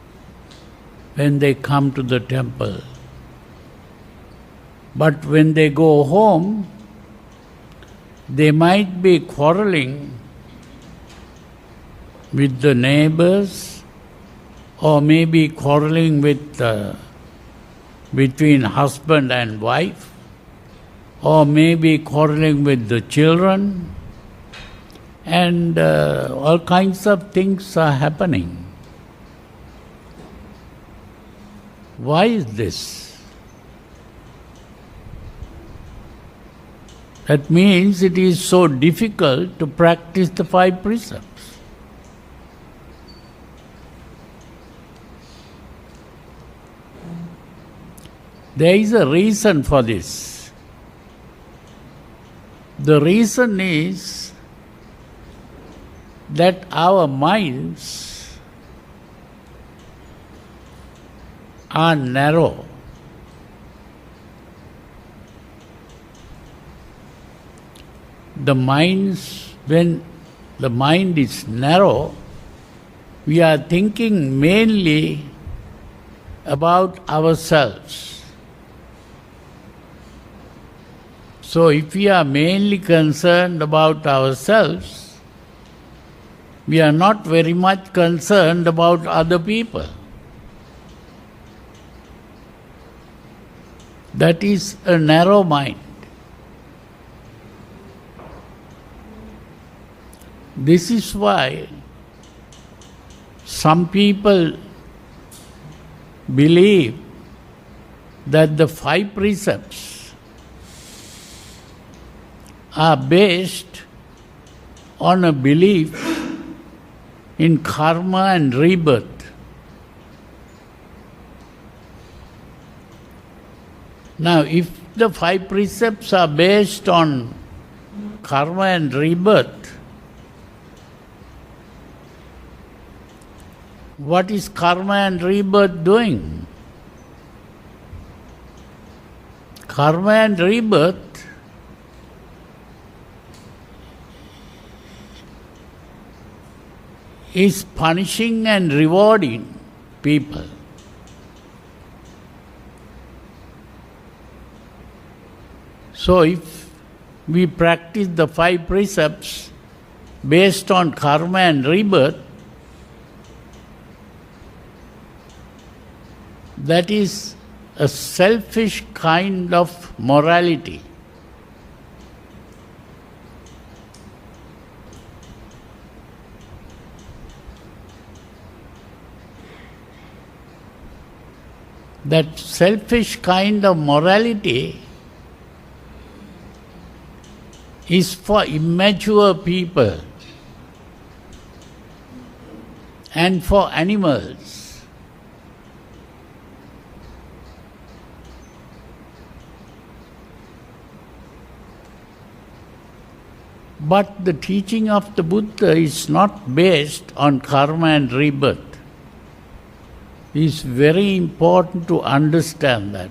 when they come to the temple. But when they go home, they might be quarreling with the neighbors, or maybe quarreling with between husband and wife, or maybe quarreling with the children, and all kinds of things are happening. Why is this? That means it is so difficult to practice the 5 precepts. There is a reason for this. The reason is that our minds are narrow. When the mind is narrow, we are thinking mainly about ourselves. So if we are mainly concerned about ourselves, we are not very much concerned about other people. That is a narrow mind. This is why some people believe that the 5 precepts are based on a belief in karma and rebirth. Now, if the 5 precepts are based on karma and rebirth, what is karma and rebirth doing? Karma and rebirth is punishing and rewarding people. So if we practice the 5 precepts based on karma and rebirth, that is a selfish kind of morality. That selfish kind of morality is for immature people and for animals. But the teaching of the Buddha is not based on karma and rebirth. It is very important to understand that.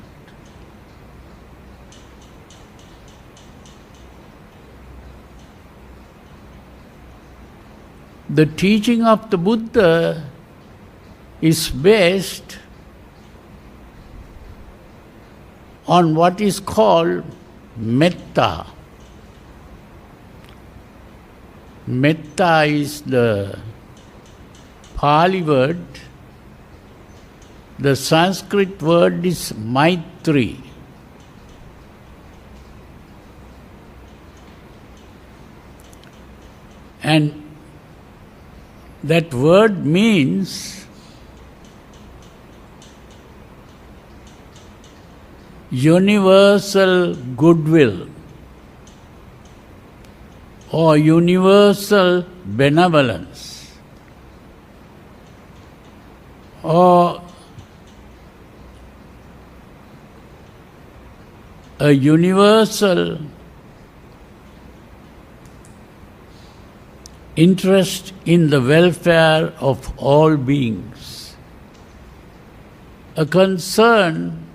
The teaching of the Buddha is based on what is called metta. Metta is the Pali word. The Sanskrit word is Maitri. And that word means universal goodwill or universal benevolence or a universal interest in the welfare of all beings, a concern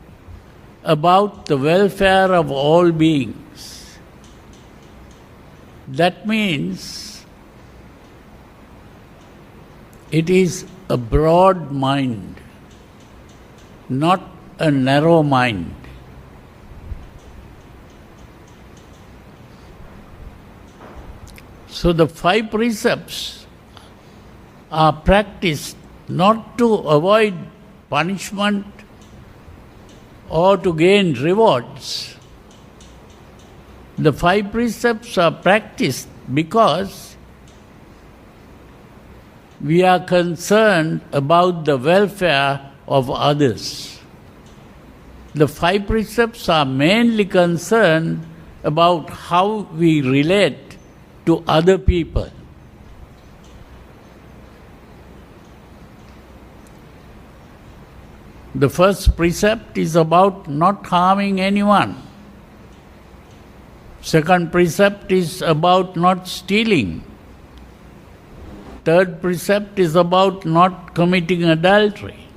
about the welfare of all beings. That means it is a broad mind, not a narrow mind. So the 5 precepts are practiced not to avoid punishment or to gain rewards. The 5 precepts are practiced because we are concerned about the welfare of others. The 5 precepts are mainly concerned about how we relate to other people. The first precept is about not harming anyone. Second precept is about not stealing. Third precept is about not committing adultery.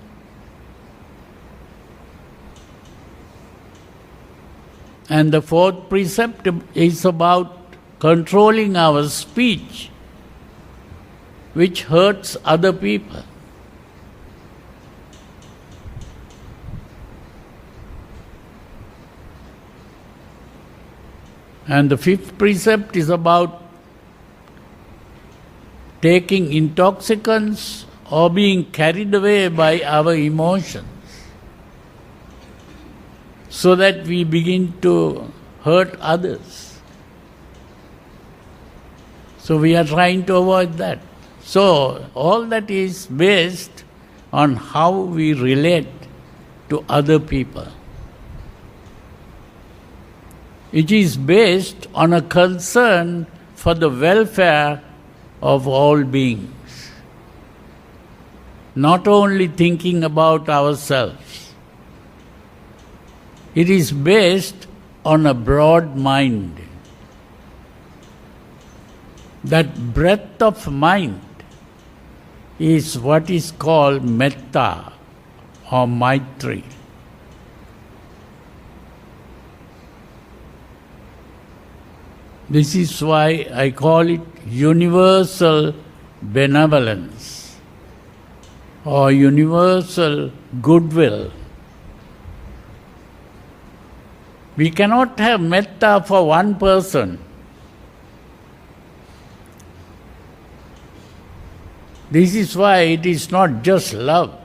And the fourth precept is about controlling our speech, which hurts other people. And the fifth precept is about taking intoxicants or being carried away by our emotions, so that we begin to hurt others. So we are trying to avoid that. So all that is based on how we relate to other people. It is based on a concern for the welfare of all beings, not only thinking about ourselves. It is based on a broad mind. That breadth of mind is what is called metta or maitri. This is why I call it universal benevolence or universal goodwill. We cannot have metta for one person. This is why it is not just love.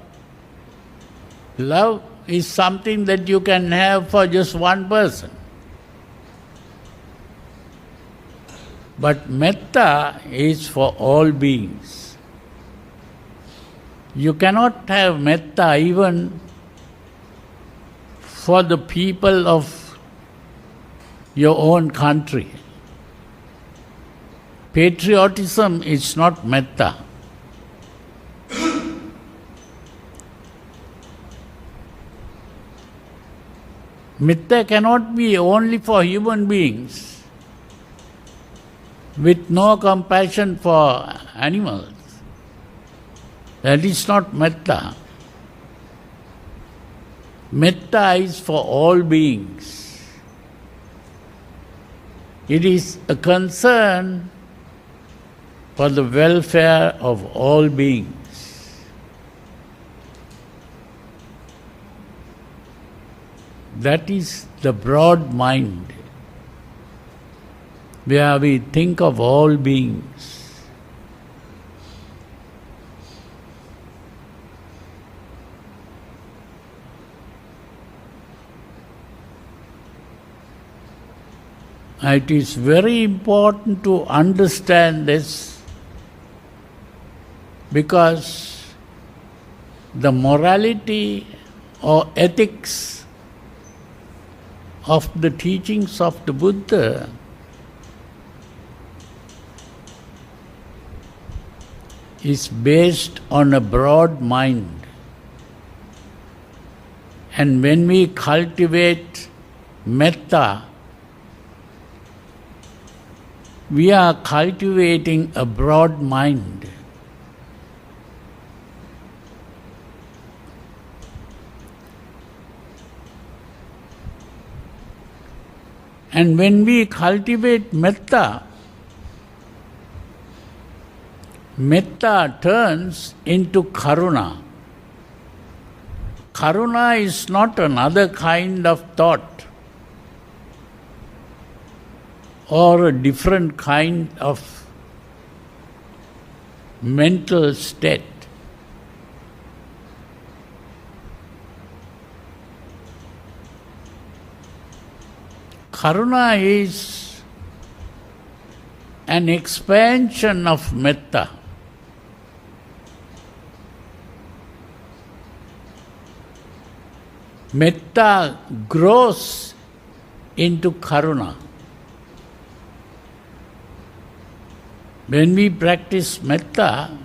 Love is something that you can have for just one person. But metta is for all beings. You cannot have metta even for the people of your own country. Patriotism is not metta. Metta cannot be only for human beings with no compassion for animals. That is not metta. Metta is for all beings. It is a concern for the welfare of all beings. That is the broad mind, where we think of all beings. It is very important to understand this, because the morality or ethics of the teachings of the Buddha is based on a broad mind. And when we cultivate metta, we are cultivating a broad mind. And when we cultivate metta, metta turns into karuna. Karuna is not another kind of thought or a different kind of mental state. Karuna is an expansion of metta. Metta grows into karuna. When we practice metta,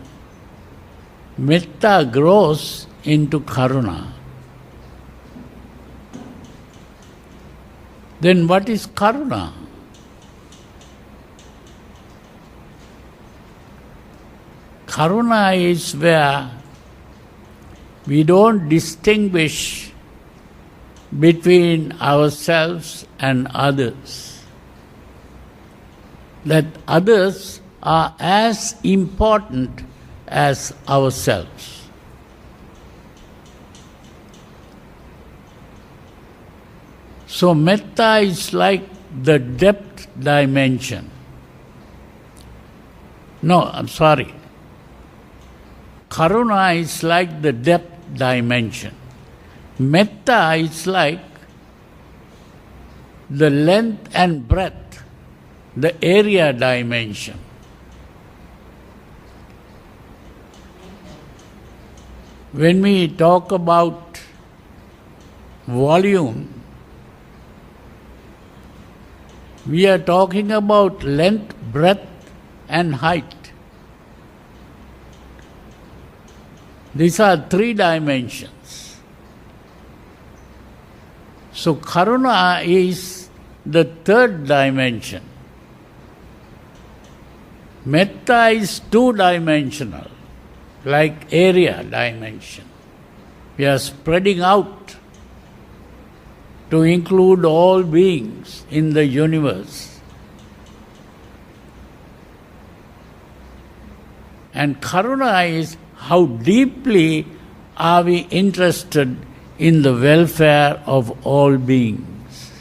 metta grows into karuna. Then what is karuna? Karuna is where we don't distinguish between ourselves and others. That others are as important as ourselves. So metta is like the depth dimension. No, I'm sorry. Karuna is like the depth dimension. Metta is like the length and breadth, the area dimension. When we talk about volume, we are talking about length, breadth and height. These are three dimensions. So karuna is the third dimension. Metta is two-dimensional, like area dimension. We are spreading out to include all beings in the universe. And karuna is how deeply are we interested in the welfare of all beings.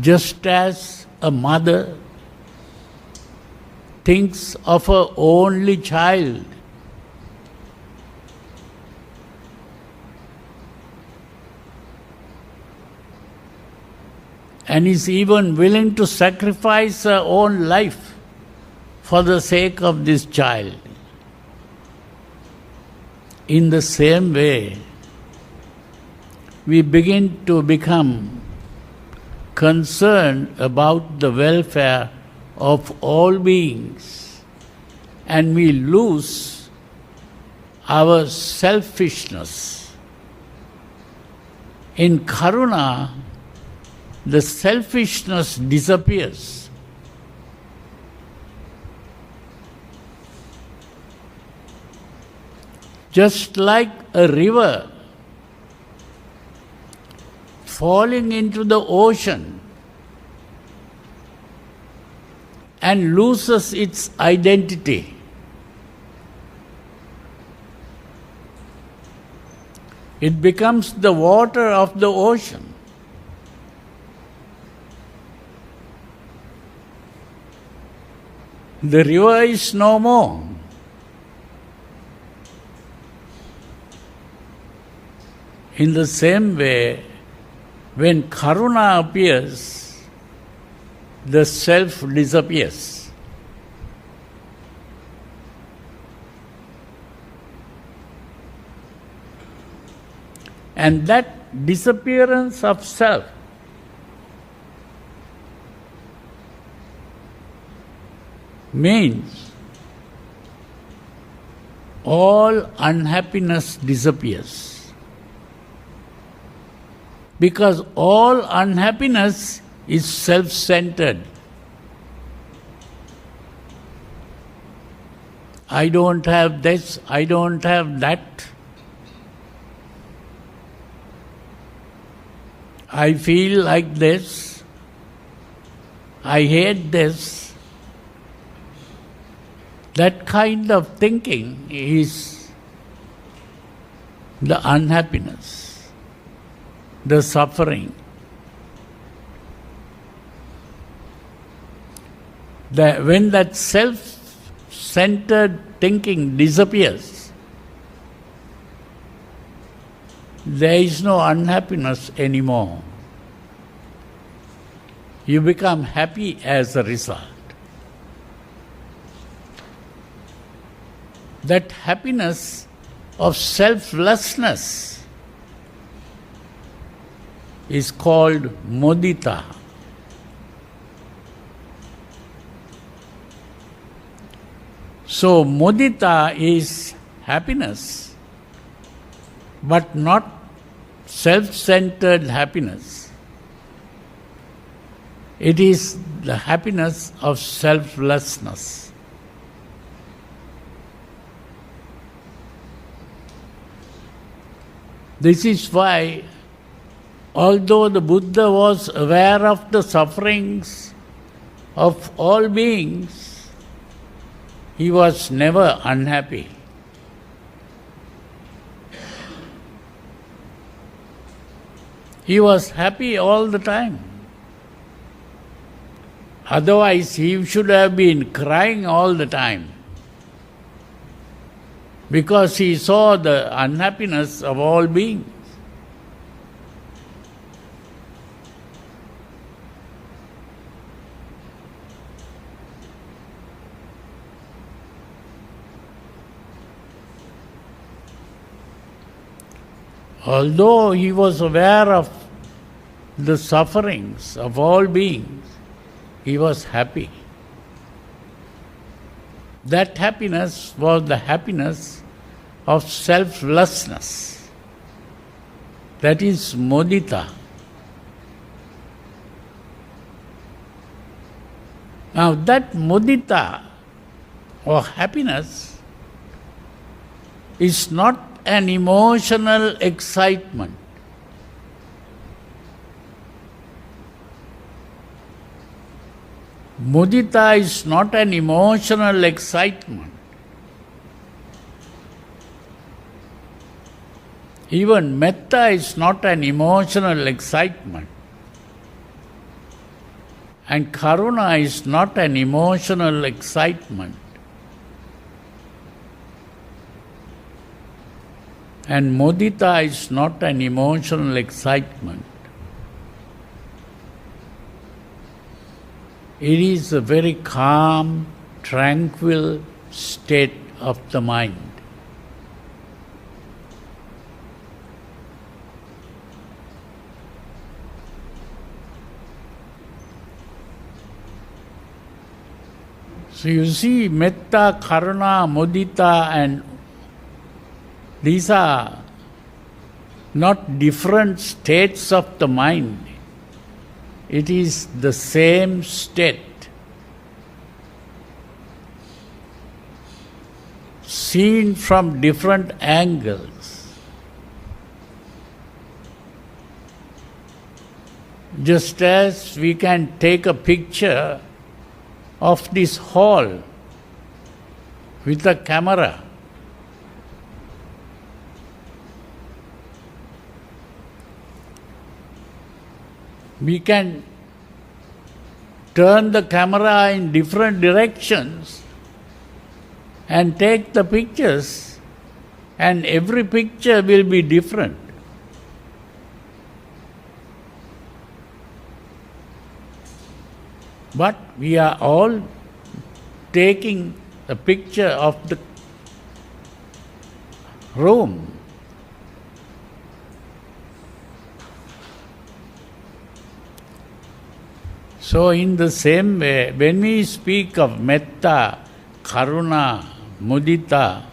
just as a mother thinks of her only child, and is even willing to sacrifice her own life for the sake of this child. In the same way, we begin to become concerned about the welfare of all beings, and we lose our selfishness. In Karuna, the selfishness disappears. Just like a river falling into the ocean and loses its identity. It becomes the water of the ocean. The river is no more. In the same way, when Karuna appears, the self disappears. And that disappearance of self means all unhappiness disappears. Because all unhappiness is self-centered. I don't have this, I don't have that. I feel like this, I hate this. That kind of thinking is the unhappiness, the suffering. When that self-centered thinking disappears, there is no unhappiness anymore. You become happy as a result. That happiness of selflessness is called mudita. So mudita is happiness, but not self-centered happiness. It is the happiness of selflessness. This is why, although the Buddha was aware of the sufferings of all beings, he was never unhappy. He was happy all the time. Otherwise, he should have been crying all the time, because he saw the unhappiness of all beings. Although he was aware of the sufferings of all beings, he was happy. That happiness was the happiness of selflessness. That is mudita. Now that mudita or happiness is not an emotional excitement. Mudita is not an emotional excitement. Even metta is not an emotional excitement. And karuna is not an emotional excitement. And mudita is not an emotional excitement. It is a very calm, tranquil state of the mind. So you see, metta, karuna, mudita, and these are not different states of the mind. It is the same state, seen from different angles. Just as we can take a picture of this hall with a camera, we can turn the camera in different directions and take the pictures, and every picture will be different. But we are all taking a picture of the room. So in the same way, when we speak of metta, karuna, mudita,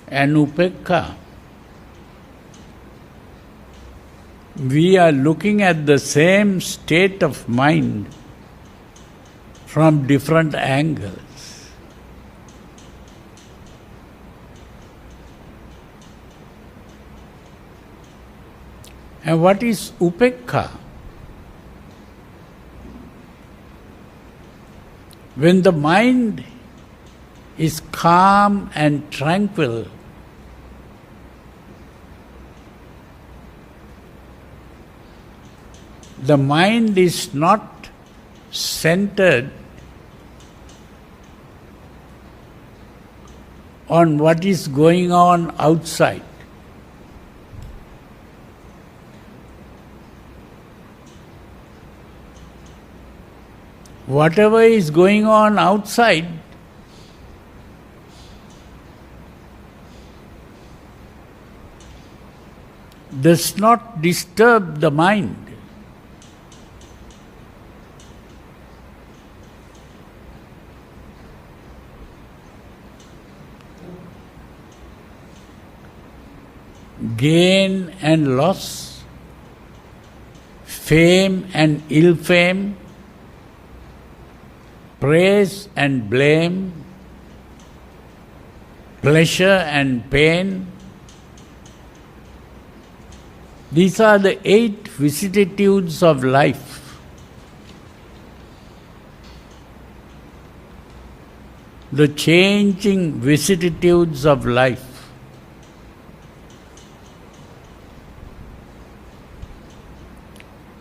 and upekkha, we are looking at the same state of mind from different angles. And what is upekkha? When the mind is calm and tranquil, the mind is not centered on what is going on outside. Whatever is going on outside does not disturb the mind. Gain and loss, fame and ill fame, praise and blame, pleasure and pain. These are the 8 vicissitudes of life. The changing vicissitudes of life.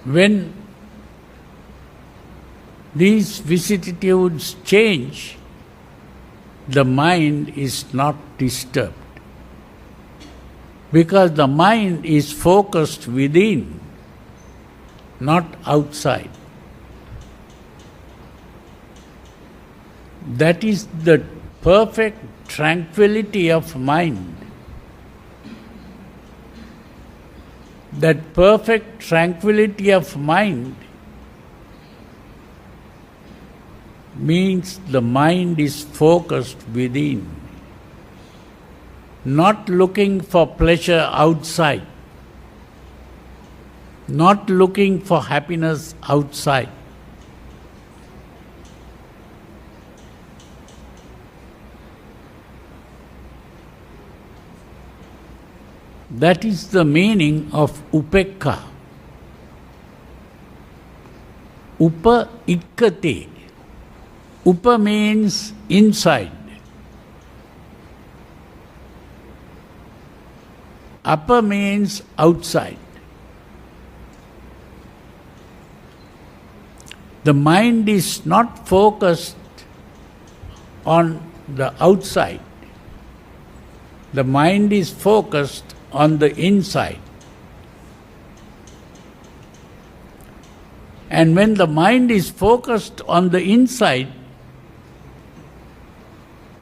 When these vicissitudes change, the mind is not disturbed, because the mind is focused within, not outside. That is the perfect tranquility of mind. That perfect tranquility of mind means the mind is focused within, not looking for pleasure outside, not looking for happiness outside. That is the meaning of upekkha. Upa ikkate. Upa means inside. Apa means outside. The mind is not focused on the outside. The mind is focused on the inside. And when the mind is focused on the inside,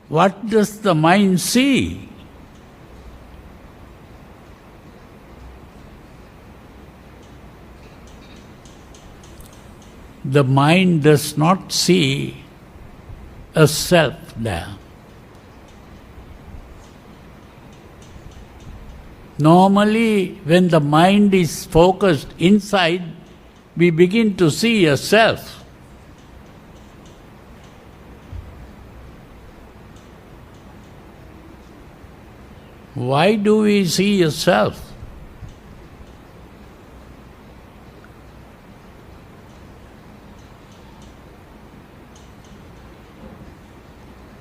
what does the mind see? The mind does not see a self there. Normally, when the mind is focused inside, we begin to see a self. Why do we see a self?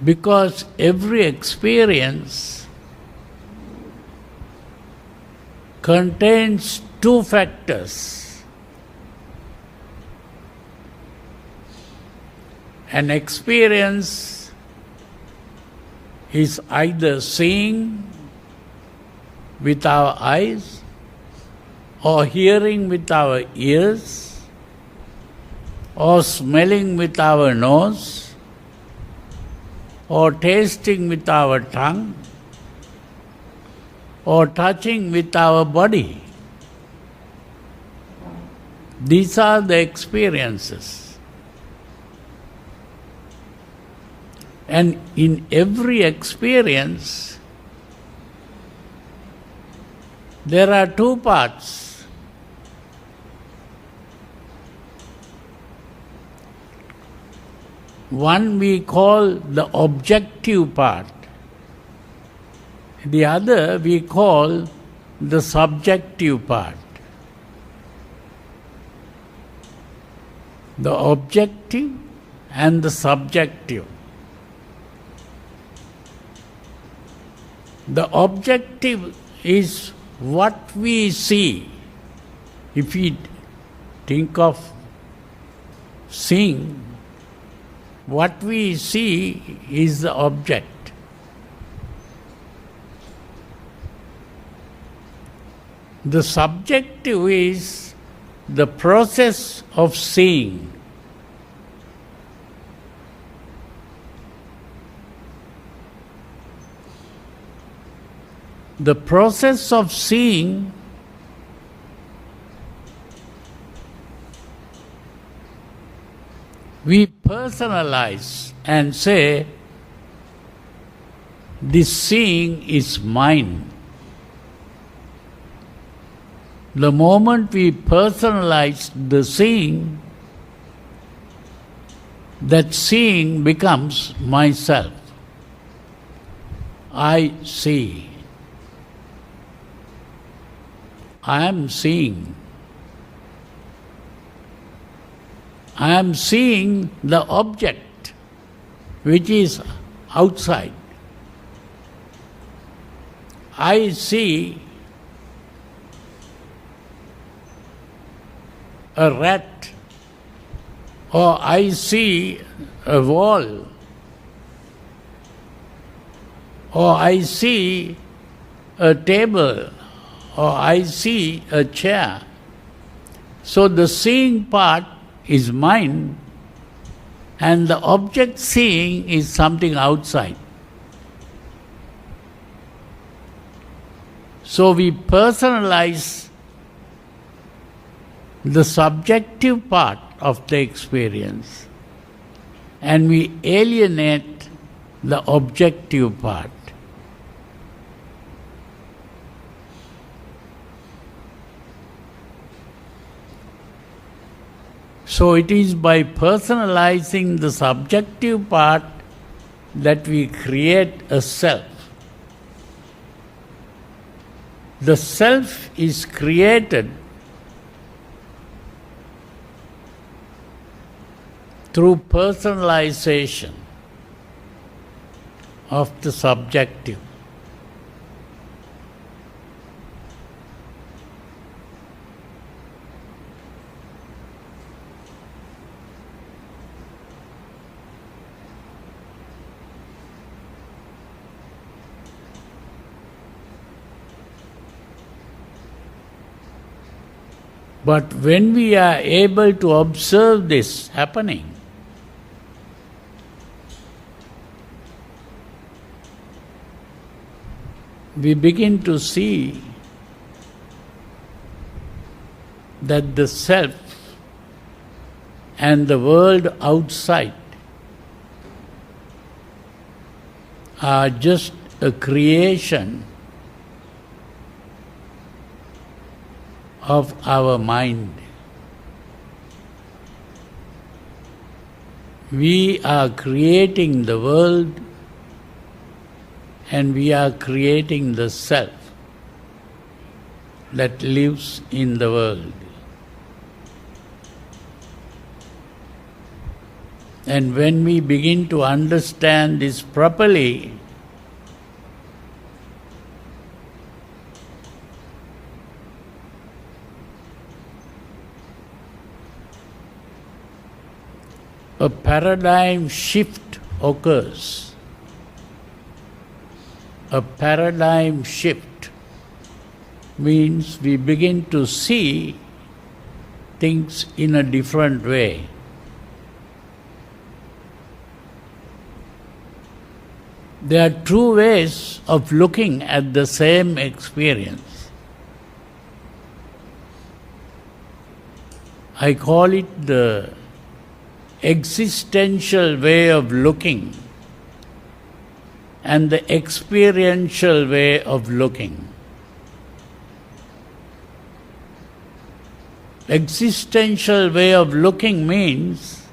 Because every experience contains two factors. An experience is either seeing with our eyes, or hearing with our ears, or smelling with our nose, or tasting with our tongue, or touching with our body. These are the experiences. And in every experience, there are two parts. One we call the objective part. The other we call the subjective part. The objective and the subjective. The objective is what we see. If we think of seeing, what we see is the object. The subjective is the process of seeing. The process of seeing we personalize and say, this seeing is mine. The moment we personalize the seeing, that seeing becomes myself. I see. I am seeing. I am seeing the object which is outside. I see a rat, or I see a wall, or I see a table, or I see a chair. So the seeing part is mine, and the object seeing is something outside. So we personalize the subjective part of the experience, and we alienate the objective part. So it is by personalizing the subjective part that we create a self. The self is created through personalization of the subjective. But when we are able to observe this happening, we begin to see that the self and the world outside are just a creation of our mind. We are creating the world and we are creating the self that lives in the world. And when we begin to understand this properly, a paradigm shift occurs. A paradigm shift means we begin to see things in a different way. There are two ways of looking at the same experience. I call it the existential way of looking and the experiential way of looking. Existential way of looking means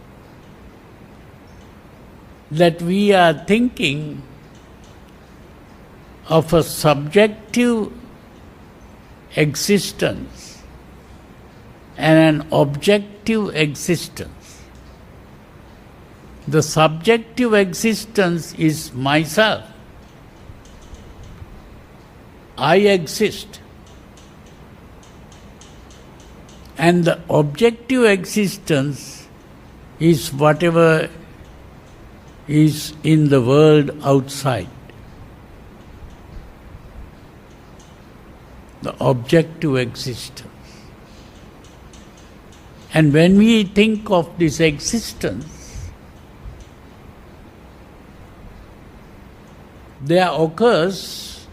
that we are thinking of a subjective existence and an objective existence. The subjective existence is myself. I exist. And the objective existence is whatever is in the world outside. The objective existence. And when we think of this existence, there occurs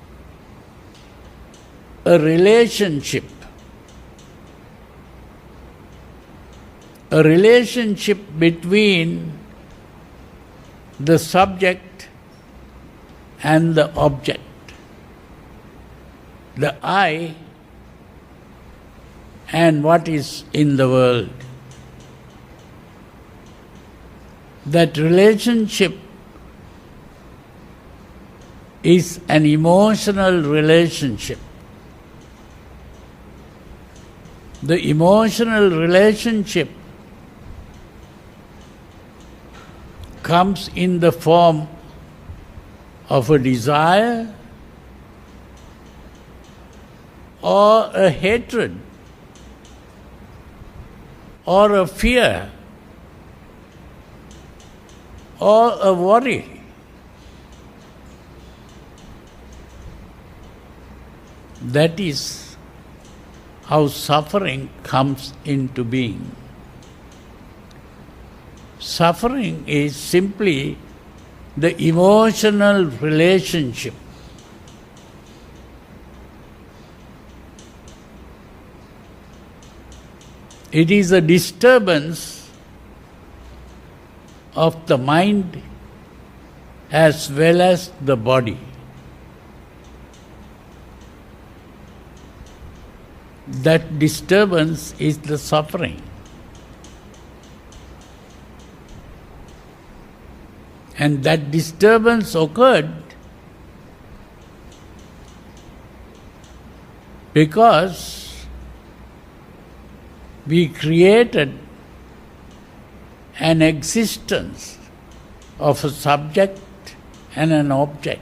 a relationship. A relationship between the subject and the object. The I and what is in the world. That relationship is an emotional relationship. The emotional relationship comes in the form of a desire or a hatred or a fear or a worry. That is how suffering comes into being. Suffering is simply the emotional relationship. It is a disturbance of the mind as well as the body. That disturbance is the suffering. And that disturbance occurred because we created an existence of a subject and an object.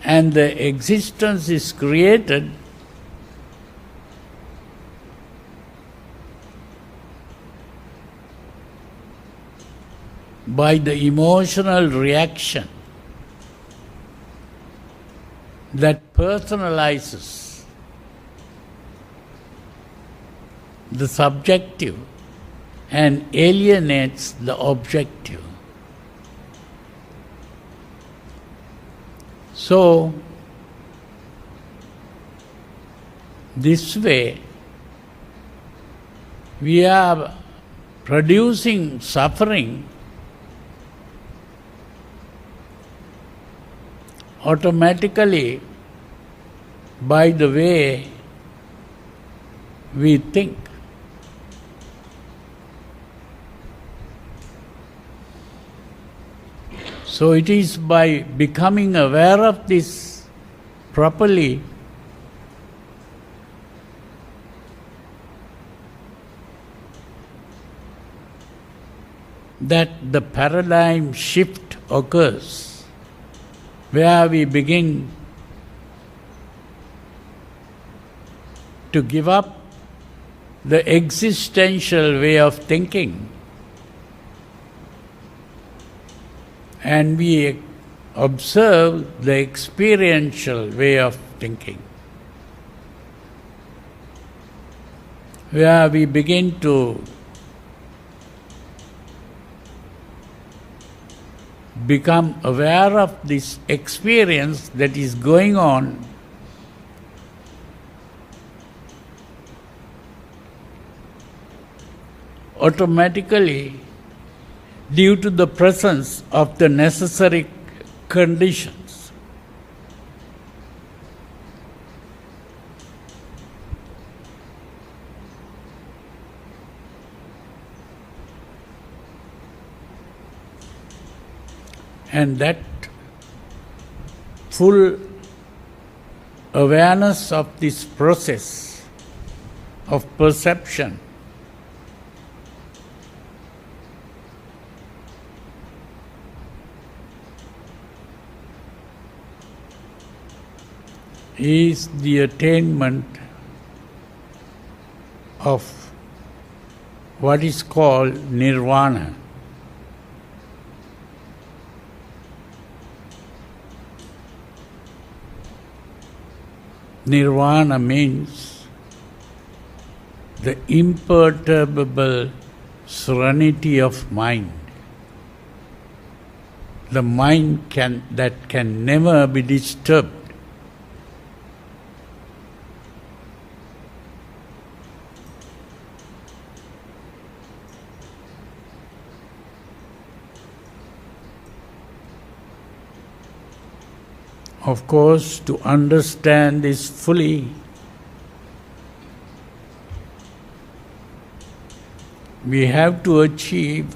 And the existence is created by the emotional reaction that personalizes the subjective and alienates the objective. So, this way, we are producing suffering automatically by the way we think. So it is by becoming aware of this properly that the paradigm shift occurs, where we begin to give up the existential way of thinking and we observe the experiential way of thinking, where we begin to become aware of this experience that is going on automatically due to the presence of the necessary conditions. And that full awareness of this process of perception is the attainment of what is called nirvana. Nirvana means the imperturbable serenity of mind. The mind that can never be disturbed. Of course, to understand this fully, we have to achieve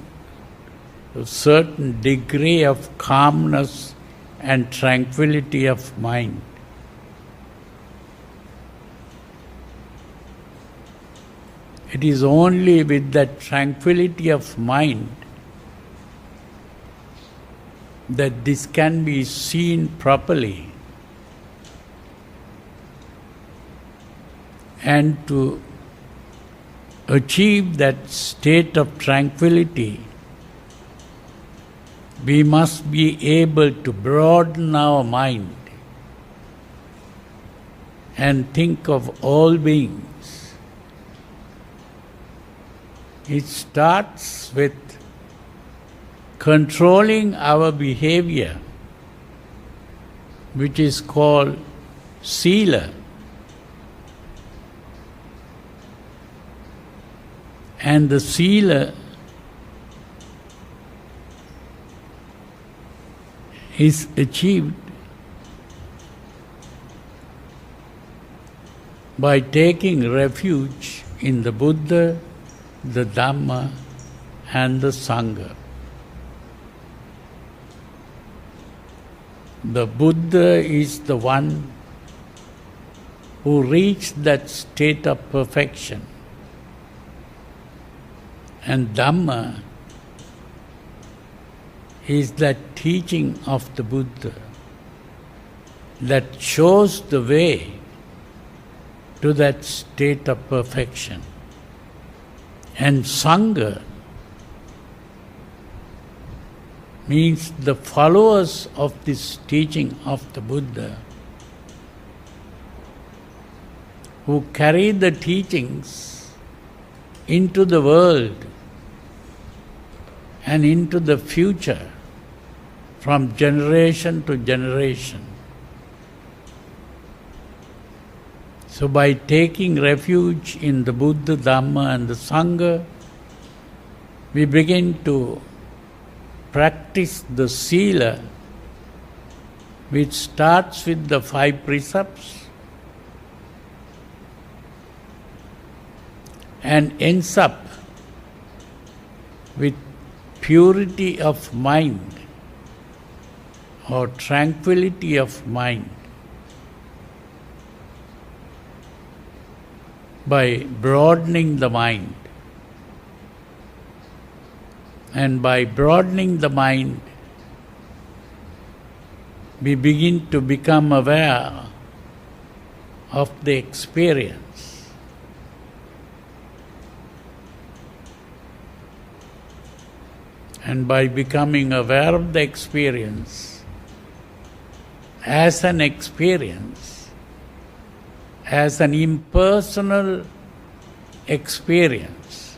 a certain degree of calmness and tranquility of mind. It is only with that tranquility of mind that this can be seen properly, and to achieve that state of tranquility, we must be able to broaden our mind and think of all beings. It starts with controlling our behavior, which is called sila. And the sila is achieved by taking refuge in the Buddha, the Dhamma, and the Sangha. The Buddha is the one who reached that state of perfection. And Dhamma is that teaching of the Buddha that shows the way to that state of perfection. And Sangha means the followers of this teaching of the Buddha, who carry the teachings into the world and into the future from generation to generation. So by taking refuge in the Buddha, Dhamma and the Sangha, we begin to practice the Sila, which starts with the 5 precepts and ends up with purity of mind or tranquility of mind by broadening the mind. And by broadening the mind, we begin to become aware of the experience. And by becoming aware of the experience, as an experience, as an impersonal experience,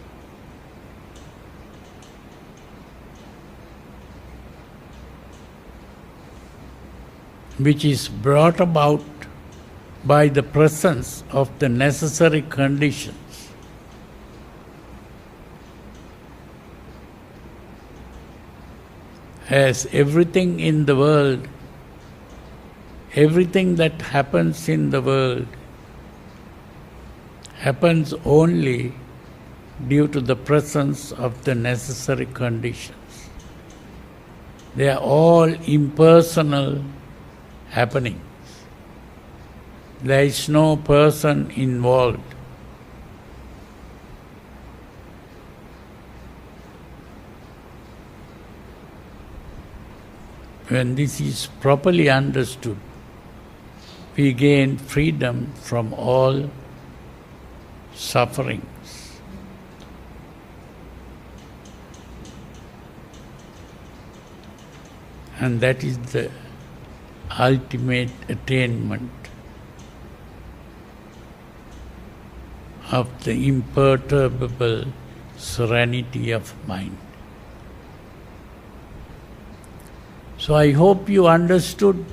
which is brought about by the presence of the necessary conditions. As everything in the world, everything that happens in the world happens only due to the presence of the necessary conditions. They are all impersonal happenings. There is no person involved. When this is properly understood, we gain freedom from all sufferings. And that is the ultimate attainment of the imperturbable serenity of mind. So I hope you understood